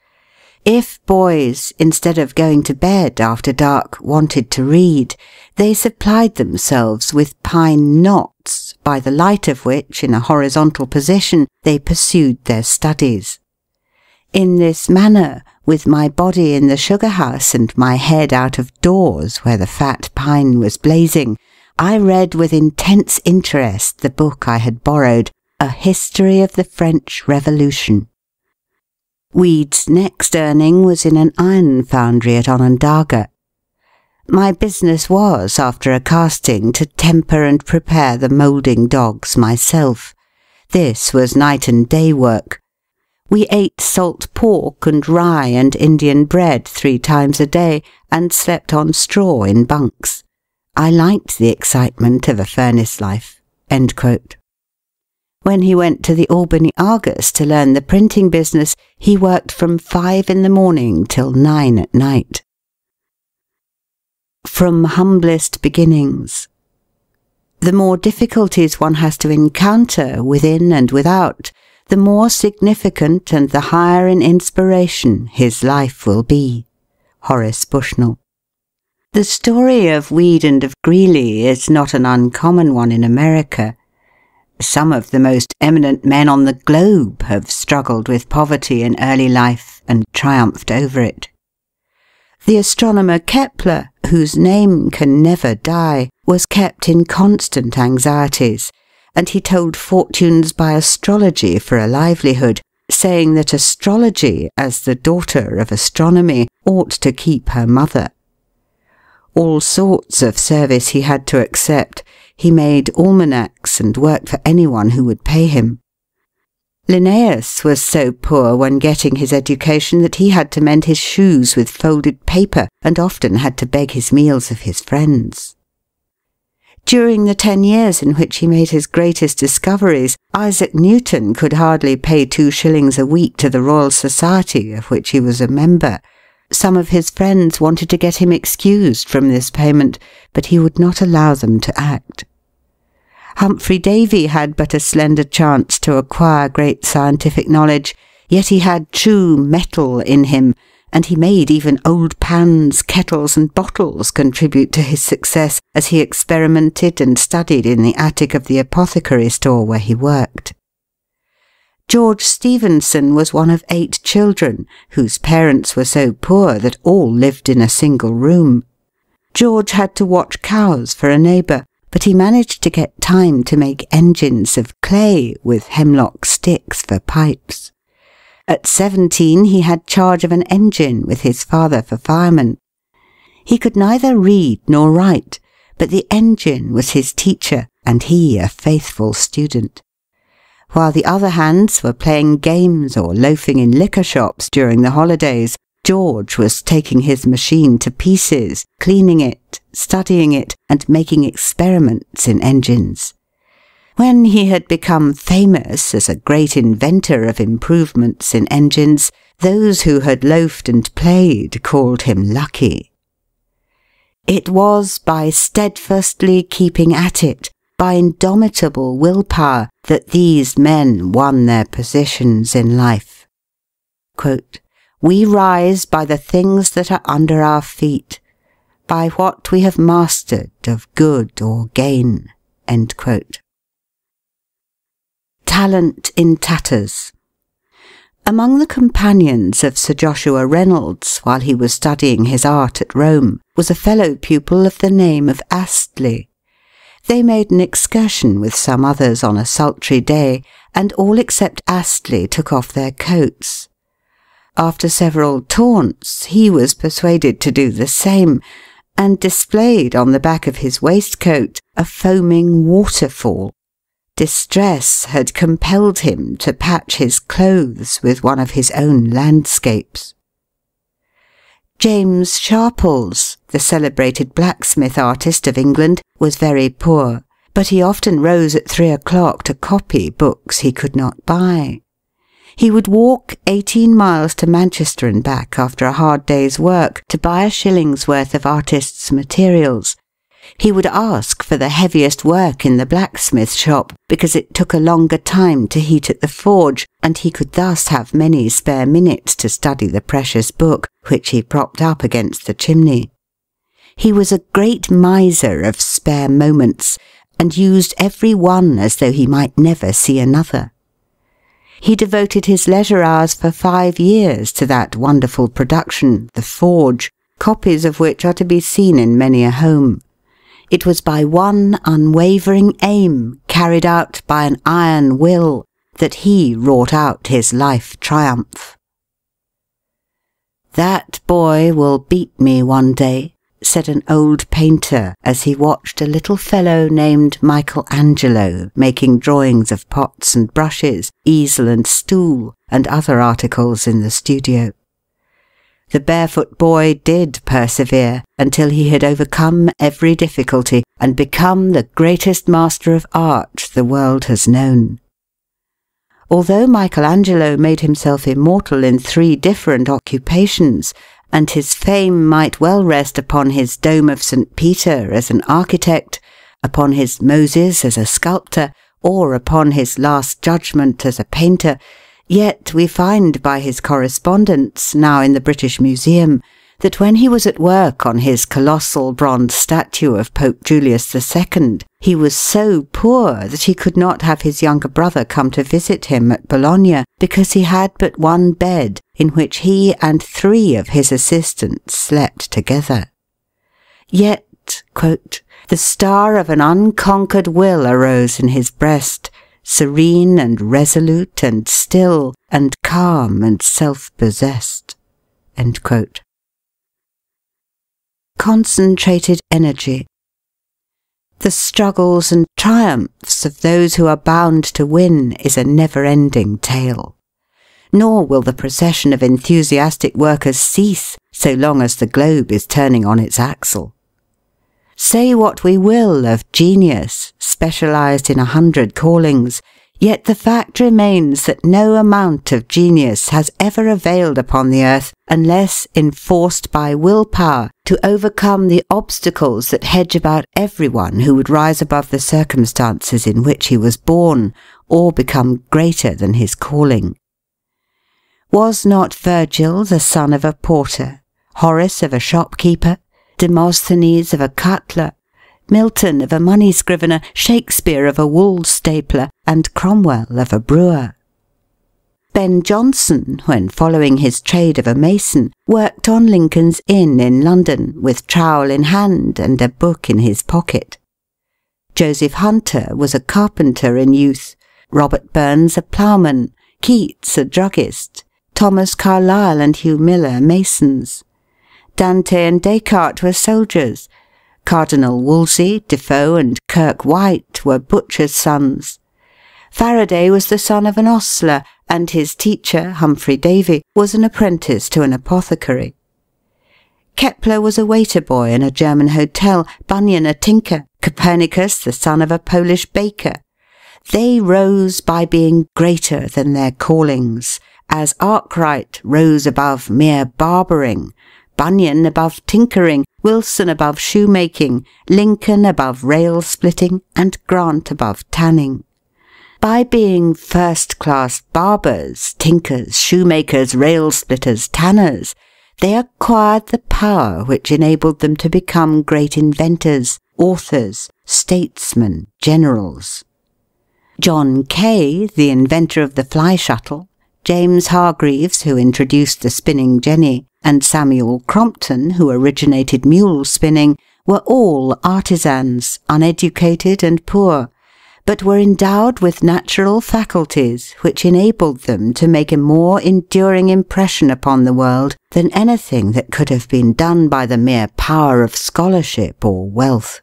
If boys, instead of going to bed after dark, wanted to read, they supplied themselves with pine knots, by the light of which, in a horizontal position, they pursued their studies. In this manner, with my body in the sugar-house and my head out of doors where the fat pine was blazing, I read with intense interest the book I had borrowed, A History of the French Revolution. Weed's next earning was in an iron foundry at Onondaga. My business was, after a casting, to temper and prepare the moulding dogs myself. This was night and day work. We ate salt pork and rye and Indian bread 3 times a day, and slept on straw in bunks. I liked the excitement of a furnace life." End quote. When he went to the Albany Argus to learn the printing business, he worked from 5 in the morning till 9 at night. From humblest beginnings. The more difficulties one has to encounter, within and without, the more significant and the higher in inspiration his life will be. Horace Bushnell. The story of Weed and of Greeley is not an uncommon one in America. Some of the most eminent men on the globe have struggled with poverty in early life and triumphed over it. The astronomer Kepler, whose name can never die, was kept in constant anxieties, and he told fortunes by astrology for a livelihood, saying that astrology, as the daughter of astronomy, ought to keep her mother. All sorts of service he had to accept. He made almanacs and worked for anyone who would pay him. Linnaeus was so poor when getting his education that he had to mend his shoes with folded paper, and often had to beg his meals of his friends. During the 10 years in which he made his greatest discoveries, Isaac Newton could hardly pay 2 shillings a week to the Royal Society, of which he was a member. Some of his friends wanted to get him excused from this payment, but he would not allow them to act. Humphrey Davy had but a slender chance to acquire great scientific knowledge, yet he had true metal in him, and he made even old pans, kettles, and bottles contribute to his success as he experimented and studied in the attic of the apothecary store where he worked. George Stephenson was one of 8 children, whose parents were so poor that all lived in a single room. George had to watch cows for a neighbour, but he managed to get time to make engines of clay with hemlock sticks for pipes. At 17 he had charge of an engine with his father for firemen. He could neither read nor write, but the engine was his teacher, and he a faithful student. While the other hands were playing games or loafing in liquor shops during the holidays, George was taking his machine to pieces, cleaning it, studying it, and making experiments in engines. When he had become famous as a great inventor of improvements in engines, those who had loafed and played called him lucky. It was by steadfastly keeping at it, by indomitable willpower, that these men won their positions in life. Quote, "We rise by the things that are under our feet, by what we have mastered of good or gain." End quote. Talent in tatters. Among the companions of Sir Joshua Reynolds while he was studying his art at Rome was a fellow pupil of the name of Astley. They made an excursion with some others on a sultry day, and all except Astley took off their coats. After several taunts, he was persuaded to do the same, and displayed on the back of his waistcoat a foaming waterfall. Distress had compelled him to patch his clothes with one of his own landscapes. James Sharples, the celebrated blacksmith artist of England, was very poor, but he often rose at 3 o'clock to copy books he could not buy. He would walk 18 miles to Manchester and back after a hard day's work to buy a shilling's worth of artists' materials. He would ask for the heaviest work in the blacksmith shop because it took a longer time to heat at the forge, and he could thus have many spare minutes to study the precious book, which he propped up against the chimney. He was a great miser of spare moments, and used every one as though he might never see another. He devoted his leisure hours for 5 years to that wonderful production, The Forge, copies of which are to be seen in many a home. It was by one unwavering aim, carried out by an iron will, that he wrought out his life triumph. "That boy will beat me one day," said an old painter as he watched a little fellow named Michelangelo making drawings of pots and brushes, easel and stool, and other articles in the studio. The barefoot boy did persevere until he had overcome every difficulty and become the greatest master of art the world has known. Although Michelangelo made himself immortal in 3 different occupations, and his fame might well rest upon his Dome of St. Peter as an architect, upon his Moses as a sculptor, or upon his Last Judgment as a painter, yet we find by his correspondence, now in the British Museum, that when he was at work on his colossal bronze statue of Pope Julius II, he was so poor that he could not have his younger brother come to visit him at Bologna, because he had but one bed in which he and 3 of his assistants slept together. Yet, quote, "the star of an unconquered will arose in his breast, serene and resolute and still and calm and self-possessed." End quote. Concentrated energy. The struggles and triumphs of those who are bound to win is a never-ending tale. Nor will the procession of enthusiastic workers cease so long as the globe is turning on its axle. Say what we will of genius, specialized in 100 callings, yet the fact remains that no amount of genius has ever availed upon the earth unless enforced by willpower to overcome the obstacles that hedge about everyone who would rise above the circumstances in which he was born, or become greater than his calling. Was not Virgil the son of a porter, Horace of a shopkeeper, Demosthenes of a cutler, Milton of a money scrivener, Shakespeare of a wool stapler, and Cromwell of a brewer? Ben Jonson, when following his trade of a mason, worked on Lincoln's Inn in London, with trowel in hand and a book in his pocket. Joseph Hunter was a carpenter in youth, Robert Burns a ploughman, Keats a druggist, Thomas Carlyle and Hugh Miller masons. Dante and Descartes were soldiers. Cardinal Wolsey, Defoe and Kirke White were butchers' sons. Faraday was the son of an ostler, and his teacher, Humphrey Davy, was an apprentice to an apothecary. Kepler was a waiter-boy in a German hotel, Bunyan a tinker, Copernicus the son of a Polish baker. They rose by being greater than their callings, as Arkwright rose above mere barbering, Bunyan above tinkering, Wilson above shoemaking, Lincoln above rail-splitting, and Grant above tanning. By being first-class barbers, tinkers, shoemakers, rail-splitters, tanners, they acquired the power which enabled them to become great inventors, authors, statesmen, generals. John Kay, the inventor of the fly shuttle, James Hargreaves, who introduced the spinning jenny, and Samuel Crompton, who originated mule spinning, were all artisans, uneducated and poor, but were endowed with natural faculties which enabled them to make a more enduring impression upon the world than anything that could have been done by the mere power of scholarship or wealth.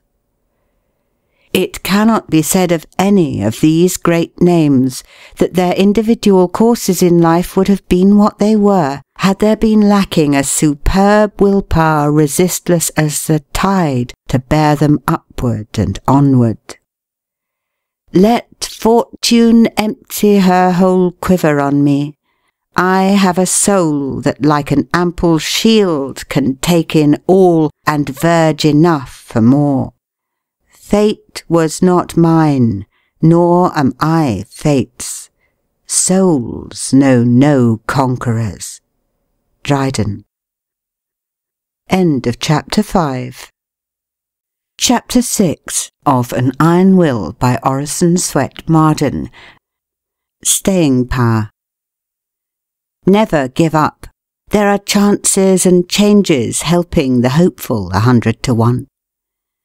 It cannot be said of any of these great names that their individual courses in life would have been what they were, had there been lacking a superb willpower resistless as the tide to bear them upward and onward. Let fortune empty her whole quiver on me. I have a soul that like an ample shield can take in all and verge enough for more. Fate was not mine, nor am I fate's. Souls know no conquerors. Dryden. End of Chapter 5. Chapter 6 of An Iron Will by Orison Swett Marden. Staying Power. Never give up. There are chances and changes helping the hopeful 100 to 1.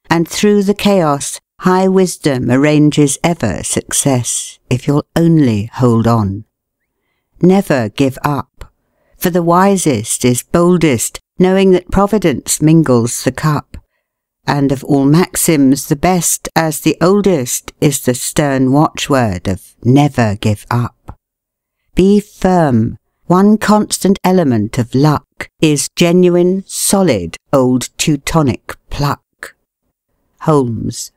And through the chaos, high wisdom arranges ever success, if you'll only hold on. Never give up, for the wisest is boldest, knowing that Providence mingles the cup. And of all maxims the best, as the oldest, is the stern watchword of never give up. Be firm. One constant element of luck is genuine, solid, old Teutonic pluck. Holmes.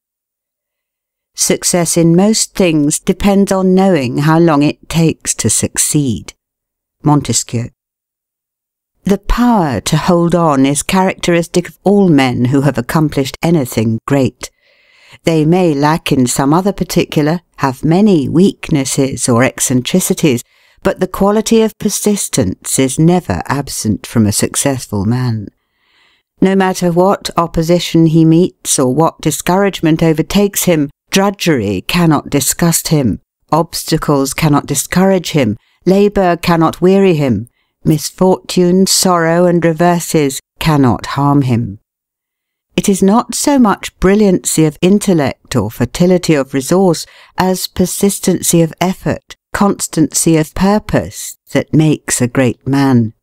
Success in most things depends on knowing how long it takes to succeed. Montesquieu. The power to hold on is characteristic of all men who have accomplished anything great. They may lack in some other particular, have many weaknesses or eccentricities, but the quality of persistence is never absent from a successful man. No matter what opposition he meets or what discouragement overtakes him, drudgery cannot disgust him, obstacles cannot discourage him, labour cannot weary him, misfortune, sorrow, and reverses cannot harm him. It is not so much brilliancy of intellect or fertility of resource as persistency of effort, constancy of purpose that makes a great man.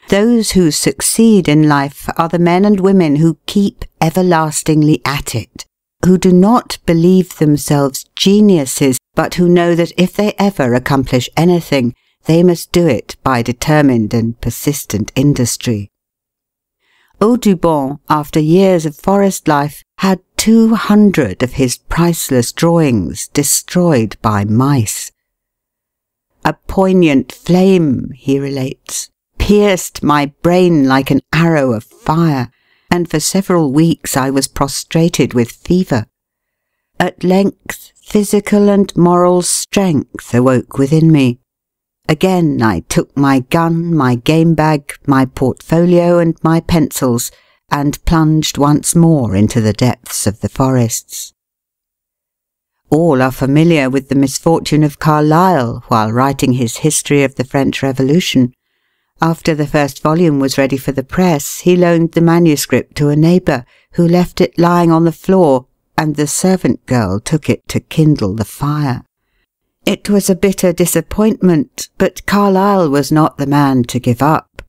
Those who succeed in life are the men and women who keep everlastingly at it, who do not believe themselves geniuses, but who know that if they ever accomplish anything, they must do it by determined and persistent industry. Audubon, after years of forest life, had 200 of his priceless drawings destroyed by mice. A poignant flame, he relates, pierced my brain like an arrow of fire, and for several weeks I was prostrated with fever. At length physical and moral strength awoke within me. Again I took my gun, my game bag, my portfolio and my pencils, and plunged once more into the depths of the forests. All are familiar with the misfortune of Carlyle while writing his History of the French Revolution. After the first volume was ready for the press, he loaned the manuscript to a neighbour, who left it lying on the floor, and the servant girl took it to kindle the fire. It was a bitter disappointment, but Carlyle was not the man to give up.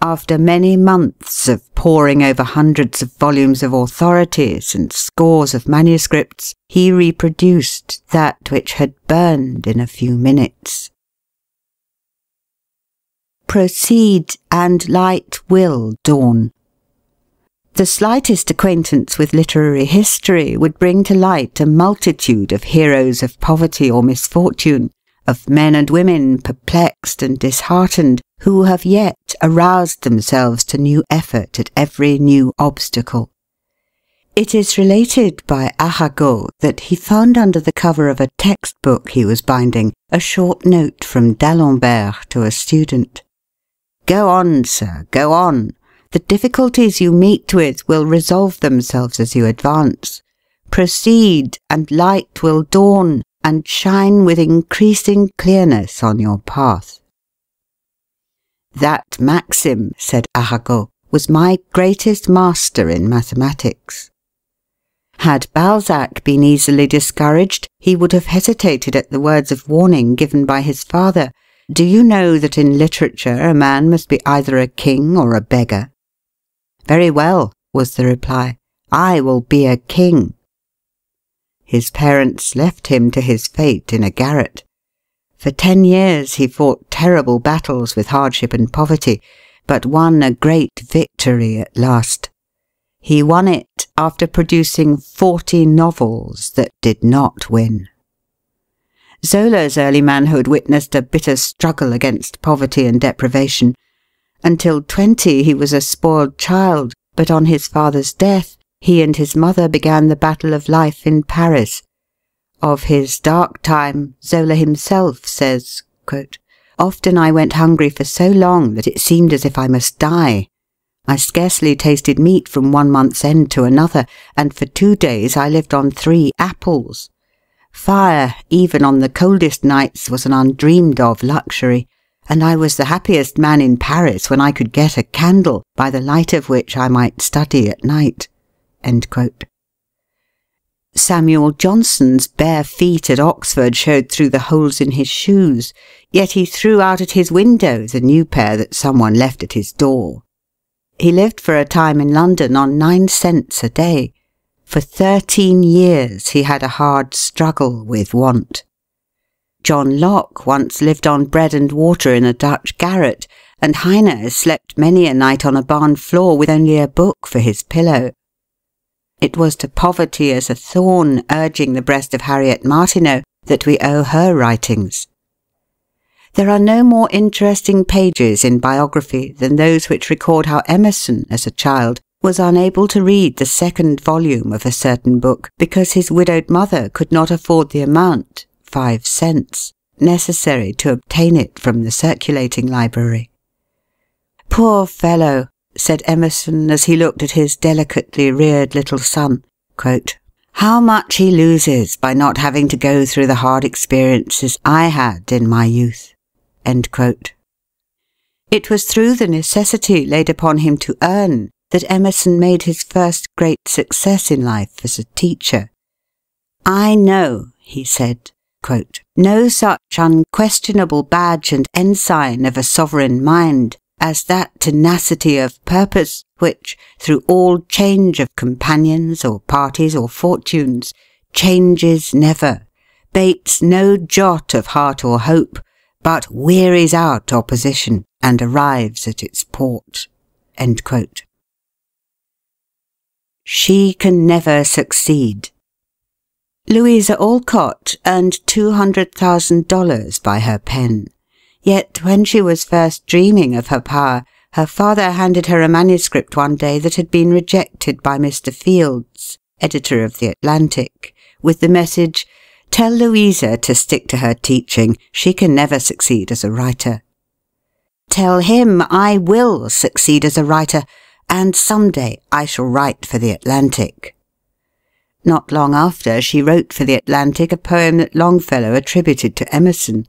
After many months of poring over hundreds of volumes of authorities and scores of manuscripts, he reproduced that which had burned in a few minutes. Proceed, and light will dawn. The slightest acquaintance with literary history would bring to light a multitude of heroes of poverty or misfortune, of men and women perplexed and disheartened, who have yet aroused themselves to new effort at every new obstacle. It is related by Arago that he found under the cover of a textbook he was binding a short note from d'Alembert to a student. "Go on, sir, go on. The difficulties you meet with will resolve themselves as you advance. Proceed, and light will dawn, and shine with increasing clearness on your path." That maxim, said Arago, was my greatest master in mathematics. Had Balzac been easily discouraged, he would have hesitated at the words of warning given by his father. "Do you know that in literature a man must be either a king or a beggar?" "Very well," was the reply. "I will be a king." His parents left him to his fate in a garret. For 10 years he fought terrible battles with hardship and poverty, but won a great victory at last. He won it after producing 40 novels that did not win. Zola's early manhood witnessed a bitter struggle against poverty and deprivation. Until 20 he was a spoiled child, but on his father's death he and his mother began the battle of life in Paris. Of his dark time, Zola himself says, quote, "Often I went hungry for so long that it seemed as if I must die. I scarcely tasted meat from 1 month's end to another, and for 2 days I lived on 3 apples. Fire, even on the coldest nights, was an undreamed of luxury, and I was the happiest man in Paris when I could get a candle by the light of which I might study at night." End quote. Samuel Johnson's bare feet at Oxford showed through the holes in his shoes, yet he threw out at his window the new pair that someone left at his door. He lived for a time in London on 9 cents a day. For 13 years he had a hard struggle with want. John Locke once lived on bread and water in a Dutch garret, and Heine slept many a night on a barn floor with only a book for his pillow. It was to poverty as a thorn urging the breast of Harriet Martineau that we owe her writings. There are no more interesting pages in biography than those which record how Emerson, as a child, was unable to read the 2nd volume of a certain book because his widowed mother could not afford the amount, 5 cents, necessary to obtain it from the circulating library. "Poor fellow," said Emerson as he looked at his delicately reared little son, quote, "how much he loses by not having to go through the hard experiences I had in my youth." End quote. It was through the necessity laid upon him to earn that Emerson made his first great success in life as a teacher. "I know," he said, quote, "no such unquestionable badge and ensign of a sovereign mind as that tenacity of purpose which, through all change of companions or parties or fortunes, changes never, bates no jot of heart or hope, but wearies out opposition and arrives at its port." End quote. She can never succeed. Louisa Alcott earned $200,000 by her pen. Yet when she was first dreaming of her power, her father handed her a manuscript one day that had been rejected by Mr. Fields, editor of The Atlantic, with the message, Tell Louisa to stick to her teaching. She can never succeed as a writer. Tell him I will succeed as a writer, and someday I shall write for the Atlantic. Not long after, she wrote for the Atlantic a poem that Longfellow attributed to Emerson,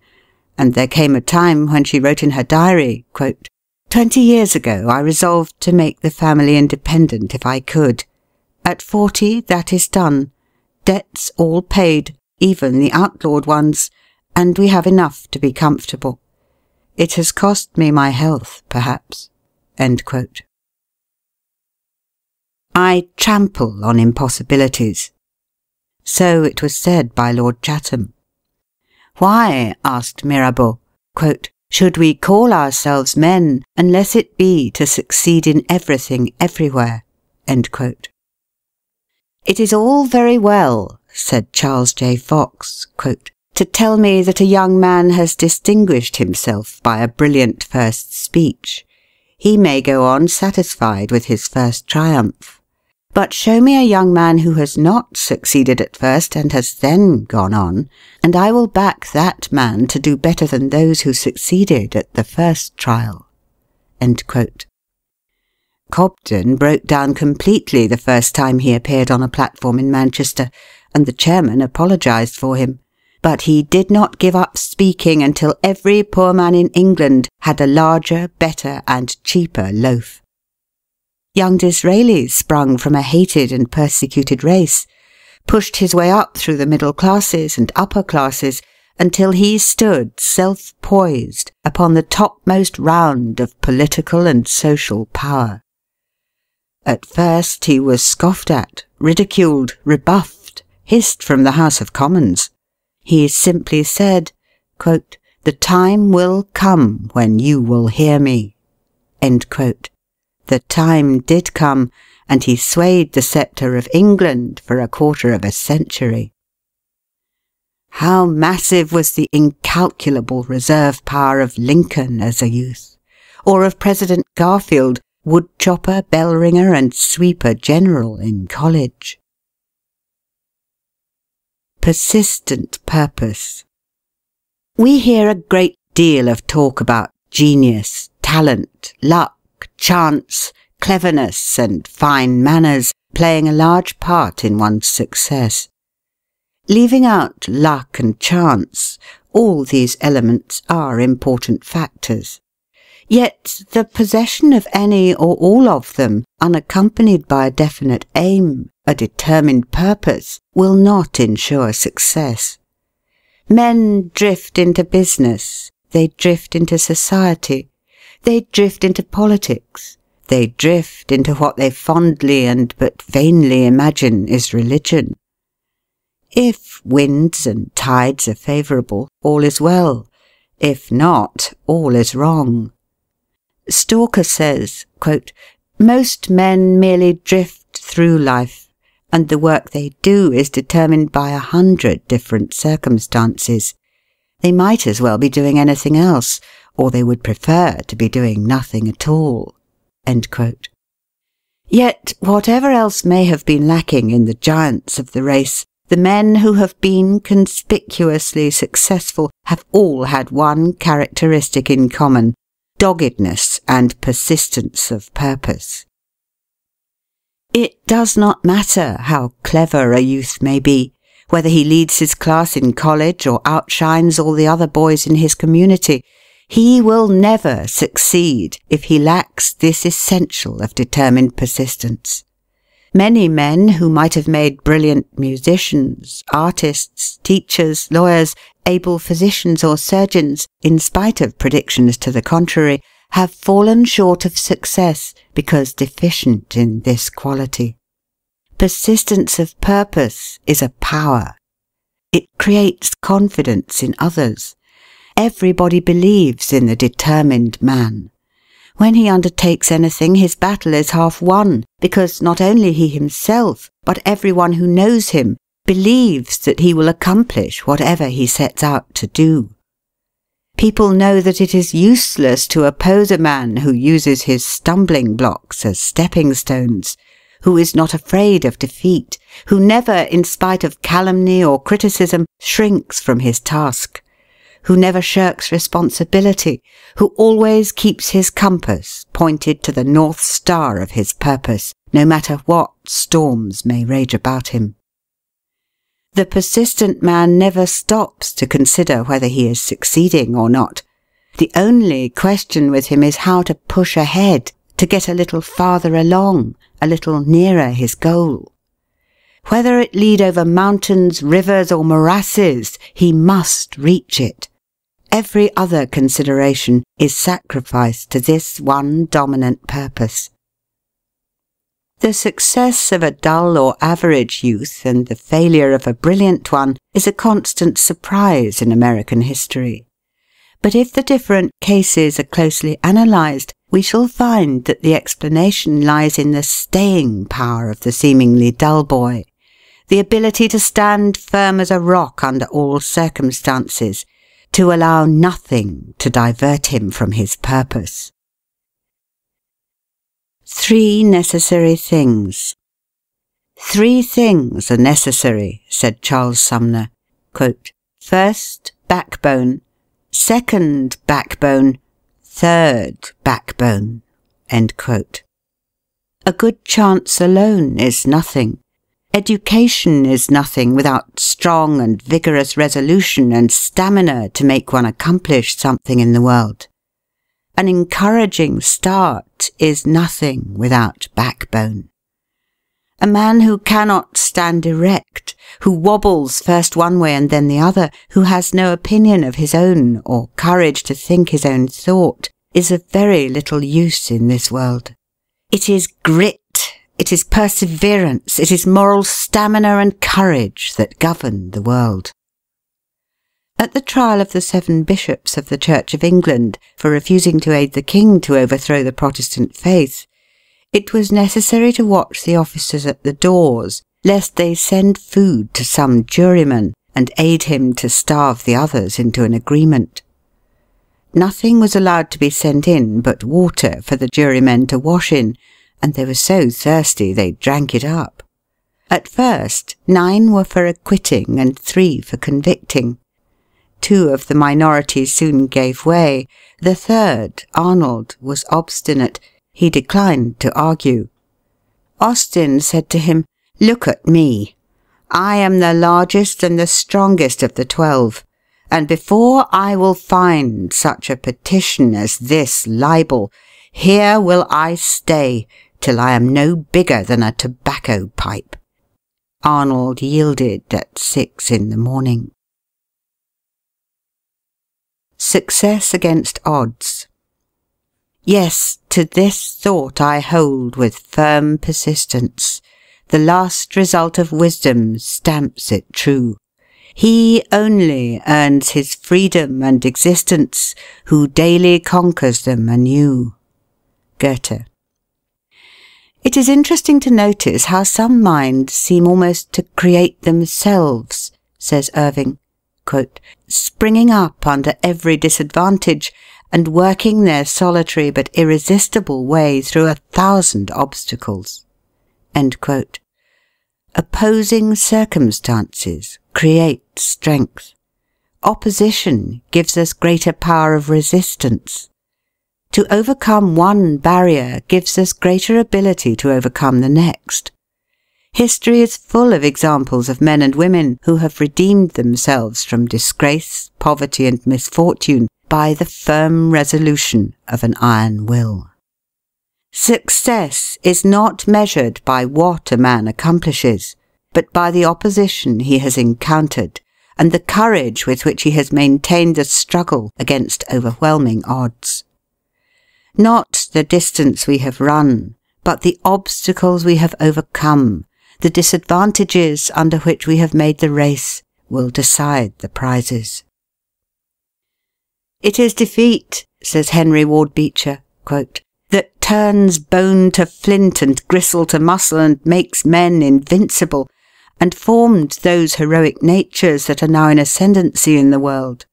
and there came a time when she wrote in her diary, quote, 20 years ago I resolved to make the family independent if I could. At 40 that is done. Debts all paid, even the outlawed ones, and we have enough to be comfortable. It has cost me my health, perhaps. End quote. I trample on impossibilities. So it was said by Lord Chatham. Why, asked Mirabeau, quote, should we call ourselves men unless it be to succeed in everything everywhere? End quote. It is all very well, said Charles J. Fox, quote, to tell me that a young man has distinguished himself by a brilliant first speech. He may go on satisfied with his first triumph. But show me a young man who has not succeeded at first and has then gone on, and I will back that man to do better than those who succeeded at the first trial. End quote. Cobden broke down completely the first time he appeared on a platform in Manchester, and the chairman apologised for him. But he did not give up speaking until every poor man in England had a larger, better, and cheaper loaf. Young Disraeli sprung from a hated and persecuted race, pushed his way up through the middle classes and upper classes until he stood self-poised upon the topmost round of political and social power. At first he was scoffed at, ridiculed, rebuffed, hissed from the House of Commons. He simply said, quote, the time will come when you will hear me. End quote. The time did come, and he swayed the sceptre of England for a quarter of a century. How massive was the incalculable reserve power of Lincoln as a youth, or of President Garfield, woodchopper, bell ringer, and sweeper general in college. Persistent purpose. We hear a great deal of talk about genius, talent, luck, chance, cleverness, and fine manners playing a large part in one's success. Leaving out luck and chance, all these elements are important factors. Yet the possession of any or all of them, unaccompanied by a definite aim, a determined purpose, will not ensure success. Men drift into business, they drift into society, they drift into politics, they drift into what they fondly and but vainly imagine is religion. If winds and tides are favourable, all is well. If not, all is wrong. Stalker says, quote, most men merely drift through life, and the work they do is determined by 100 different circumstances. They might as well be doing anything else, or they would prefer to be doing nothing at all. End quote. Yet, whatever else may have been lacking in the giants of the race, the men who have been conspicuously successful have all had one characteristic in common: doggedness and persistence of purpose. It does not matter how clever a youth may be, whether he leads his class in college or outshines all the other boys in his community. He will never succeed if he lacks this essential of determined persistence. Many men who might have made brilliant musicians, artists, teachers, lawyers, able physicians or surgeons, in spite of predictions to the contrary, have fallen short of success because deficient in this quality. Persistence of purpose is a power. It creates confidence in others. Everybody believes in the determined man. When he undertakes anything, his battle is half won, because not only he himself, but everyone who knows him, believes that he will accomplish whatever he sets out to do. People know that it is useless to oppose a man who uses his stumbling blocks as stepping stones, who is not afraid of defeat, who never, in spite of calumny or criticism, shrinks from his task, who never shirks responsibility, who always keeps his compass pointed to the North Star of his purpose, no matter what storms may rage about him. The persistent man never stops to consider whether he is succeeding or not. The only question with him is how to push ahead, to get a little farther along, a little nearer his goal. Whether it lead over mountains, rivers, or morasses, he must reach it. Every other consideration is sacrificed to this one dominant purpose. The success of a dull or average youth and the failure of a brilliant one is a constant surprise in American history. But if the different cases are closely analysed, we shall find that the explanation lies in the staying power of the seemingly dull boy, the ability to stand firm as a rock under all circumstances, to allow nothing to divert him from his purpose. 3 necessary things. 3 things are necessary, said Charles Sumner. Quote, first, backbone. Second, backbone. Third, backbone. End quote. A good chance alone is nothing. Education is nothing without strong and vigorous resolution and stamina to make one accomplish something in the world. An encouraging start is nothing without backbone. A man who cannot stand erect, who wobbles first one way and then the other, who has no opinion of his own or courage to think his own thought, is of very little use in this world. It is grit, it is perseverance, it is moral stamina and courage that govern the world. At the trial of the 7 bishops of the Church of England for refusing to aid the king to overthrow the Protestant faith, it was necessary to watch the officers at the doors, lest they send food to some juryman and aid him to starve the others into an agreement. Nothing was allowed to be sent in but water for the jurymen to wash in, and they were so thirsty they drank it up. At first, 9 were for acquitting and 3 for convicting. 2 of the minority soon gave way. The third, Arnold, was obstinate. He declined to argue. Austin said to him, "Look at me. I am the largest and the strongest of the 12, and before I will find such a petition as this libel, here will I stay till I am no bigger than a tobacco pipe." Arnold yielded at 6 in the morning. Success against odds. Yes, to this thought I hold with firm persistence. The last result of wisdom stamps it true. He only earns his freedom and existence who daily conquers them anew. Goethe. It is interesting to notice how some minds seem almost to create themselves, says Irving. Quote, springing up under every disadvantage and working their solitary but irresistible way through 1,000 obstacles. End quote. Opposing circumstances create strength. Opposition gives us greater power of resistance. To overcome one barrier gives us greater ability to overcome the next. History is full of examples of men and women who have redeemed themselves from disgrace, poverty, and misfortune by the firm resolution of an iron will. Success is not measured by what a man accomplishes, but by the opposition he has encountered and the courage with which he has maintained the struggle against overwhelming odds. Not the distance we have run, but the obstacles we have overcome, the disadvantages under which we have made the race, will decide the prizes. It is defeat, says Henry Ward Beecher, quote, that turns bone to flint and gristle to muscle and makes men invincible, and formed those heroic natures that are now in ascendancy in the world.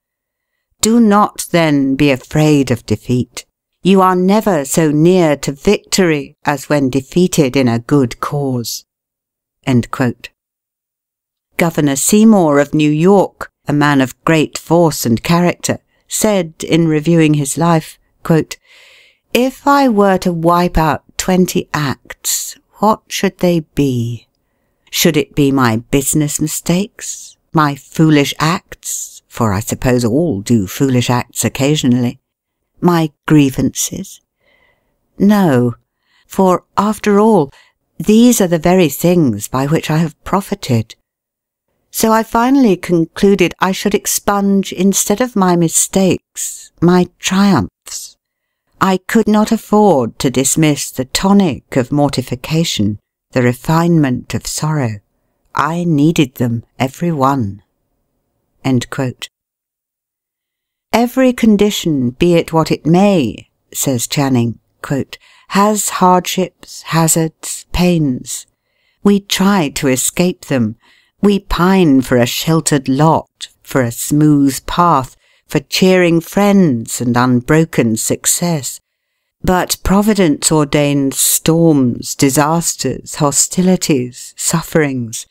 Do not then be afraid of defeat. You are never so near to victory as when defeated in a good cause." End quote. Governor Seymour of New York, a man of great force and character, said in reviewing his life, quote, "If I were to wipe out 20 acts, what should they be? Should it be my business mistakes, my foolish acts, for I suppose all do foolish acts occasionally, my grievances? No, for, after all, these are the very things by which I have profited. So I finally concluded I should expunge, instead of my mistakes, my triumphs. I could not afford to dismiss the tonic of mortification, the refinement of sorrow. I needed them, every one." End quote. "Every condition, be it what it may," says Channing, quote, "has hardships, hazards, pains. We try to escape them. We pine for a sheltered lot, for a smooth path, for cheering friends and unbroken success. But Providence ordains storms, disasters, hostilities, sufferings,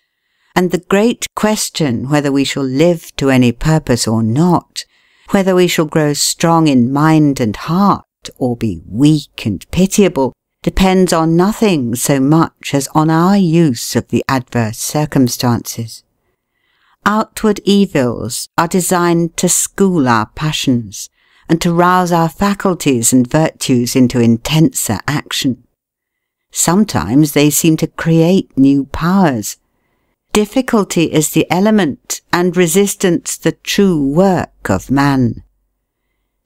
and the great question whether we shall live to any purpose or not, whether we shall grow strong in mind and heart, or be weak and pitiable, depends on nothing so much as on our use of the adverse circumstances. Outward evils are designed to school our passions, and to rouse our faculties and virtues into intenser action. Sometimes they seem to create new powers. Difficulty is the element, and resistance the true work of man.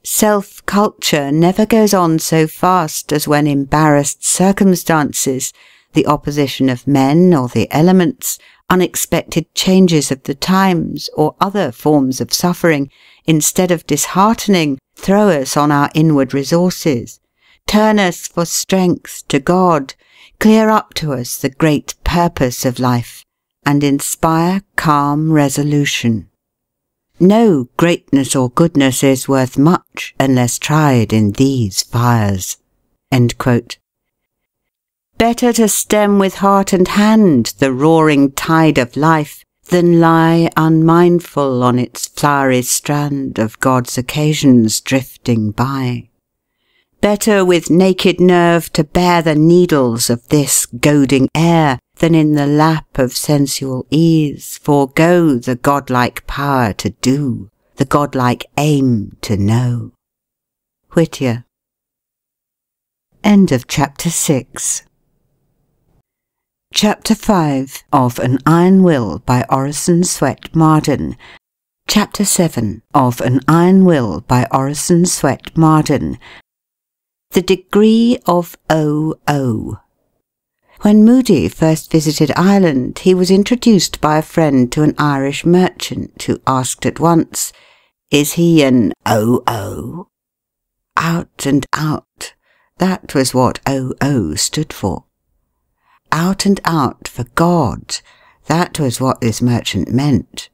Self-culture never goes on so fast as when embarrassed circumstances, the opposition of men or the elements, unexpected changes of the times, or other forms of suffering, instead of disheartening, throw us on our inward resources, turn us for strength to God, clear up to us the great purpose of life, and inspire calm resolution. No greatness or goodness is worth much unless tried in these fires." End quote. Better to stem with heart and hand the roaring tide of life than lie unmindful on its flowery strand of God's occasions drifting by. Better with naked nerve to bear the needles of this goading air than in the lap of sensual ease forego the godlike power to do, the godlike aim to know. Whittier. End of Chapter 6. Chapter 5 of An Iron Will by Orison Swett Marden. Chapter 7 of An Iron Will by Orison Swett Marden. The Degree of O.O. When Moody first visited Ireland, he was introduced by a friend to an Irish merchant who asked at once, "Is he an O.O.?" Out and out. That was what O.O. stood for. Out and out for God. That was what this merchant meant.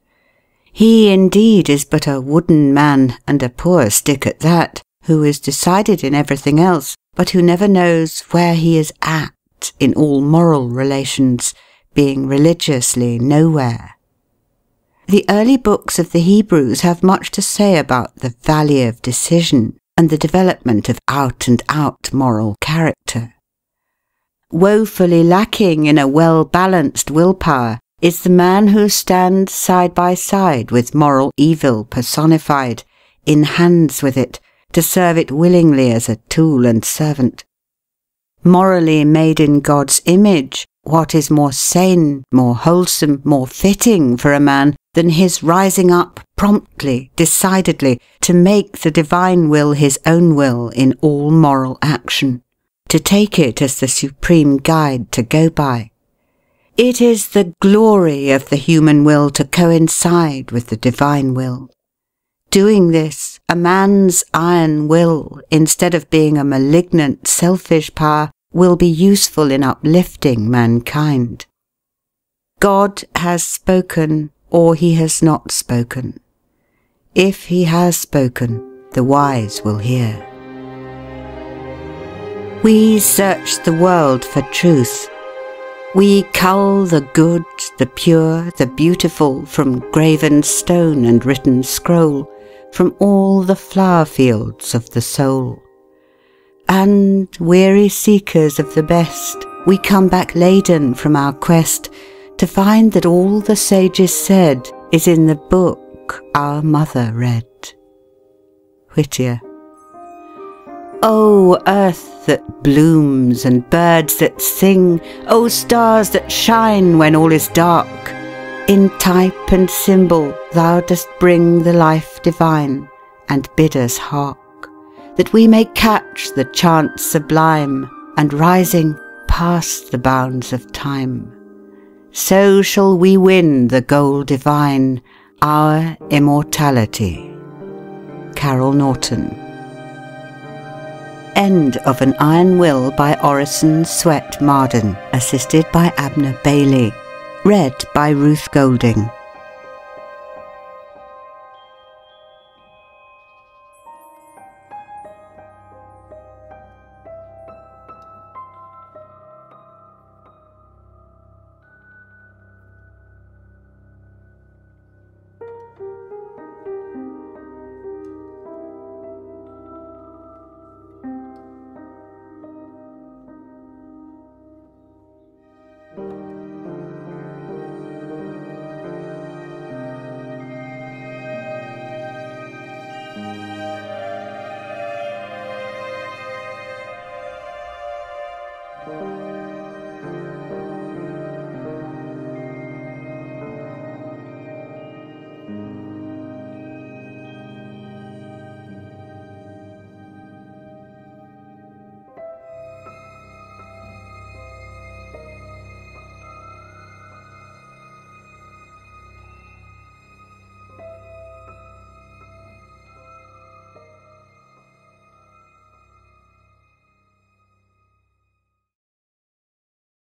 He indeed is but a wooden man, and a poor stick at that, who is decided in everything else, but who never knows where he is at in all moral relations, being religiously nowhere. The early books of the Hebrews have much to say about the Valley of Decision and the development of out-and-out moral character. Woefully lacking in a well-balanced willpower is the man who stands side by side with moral evil personified, in hands with it, to serve it willingly as a tool and servant. Morally made in God's image, what is more sane, more wholesome, more fitting for a man than his rising up promptly, decidedly, to make the divine will his own will in all moral action, to take it as the supreme guide to go by? It is the glory of the human will to coincide with the divine will. Doing this, a man's iron will, instead of being a malignant, selfish power, will be useful in uplifting mankind. God has spoken, or he has not spoken. If he has spoken, the wise will hear. We search the world for truth. We cull the good, the pure, the beautiful from graven stone and written scroll, from all the flower fields of the soul. And, weary seekers of the best, we come back laden from our quest to find that all the sages said is in the book our mother read. Whittier. O earth that blooms and birds that sing, O stars that shine when all is dark, in type and symbol thou dost bring the life divine, and bid us hark, that we may catch the chant sublime, and rising pass the bounds of time. So shall we win the goal divine, our immortality. Carol Norton. End of An Iron Will by Orison Swett Marden, assisted by Abner Bailey. Read by Ruth Golding.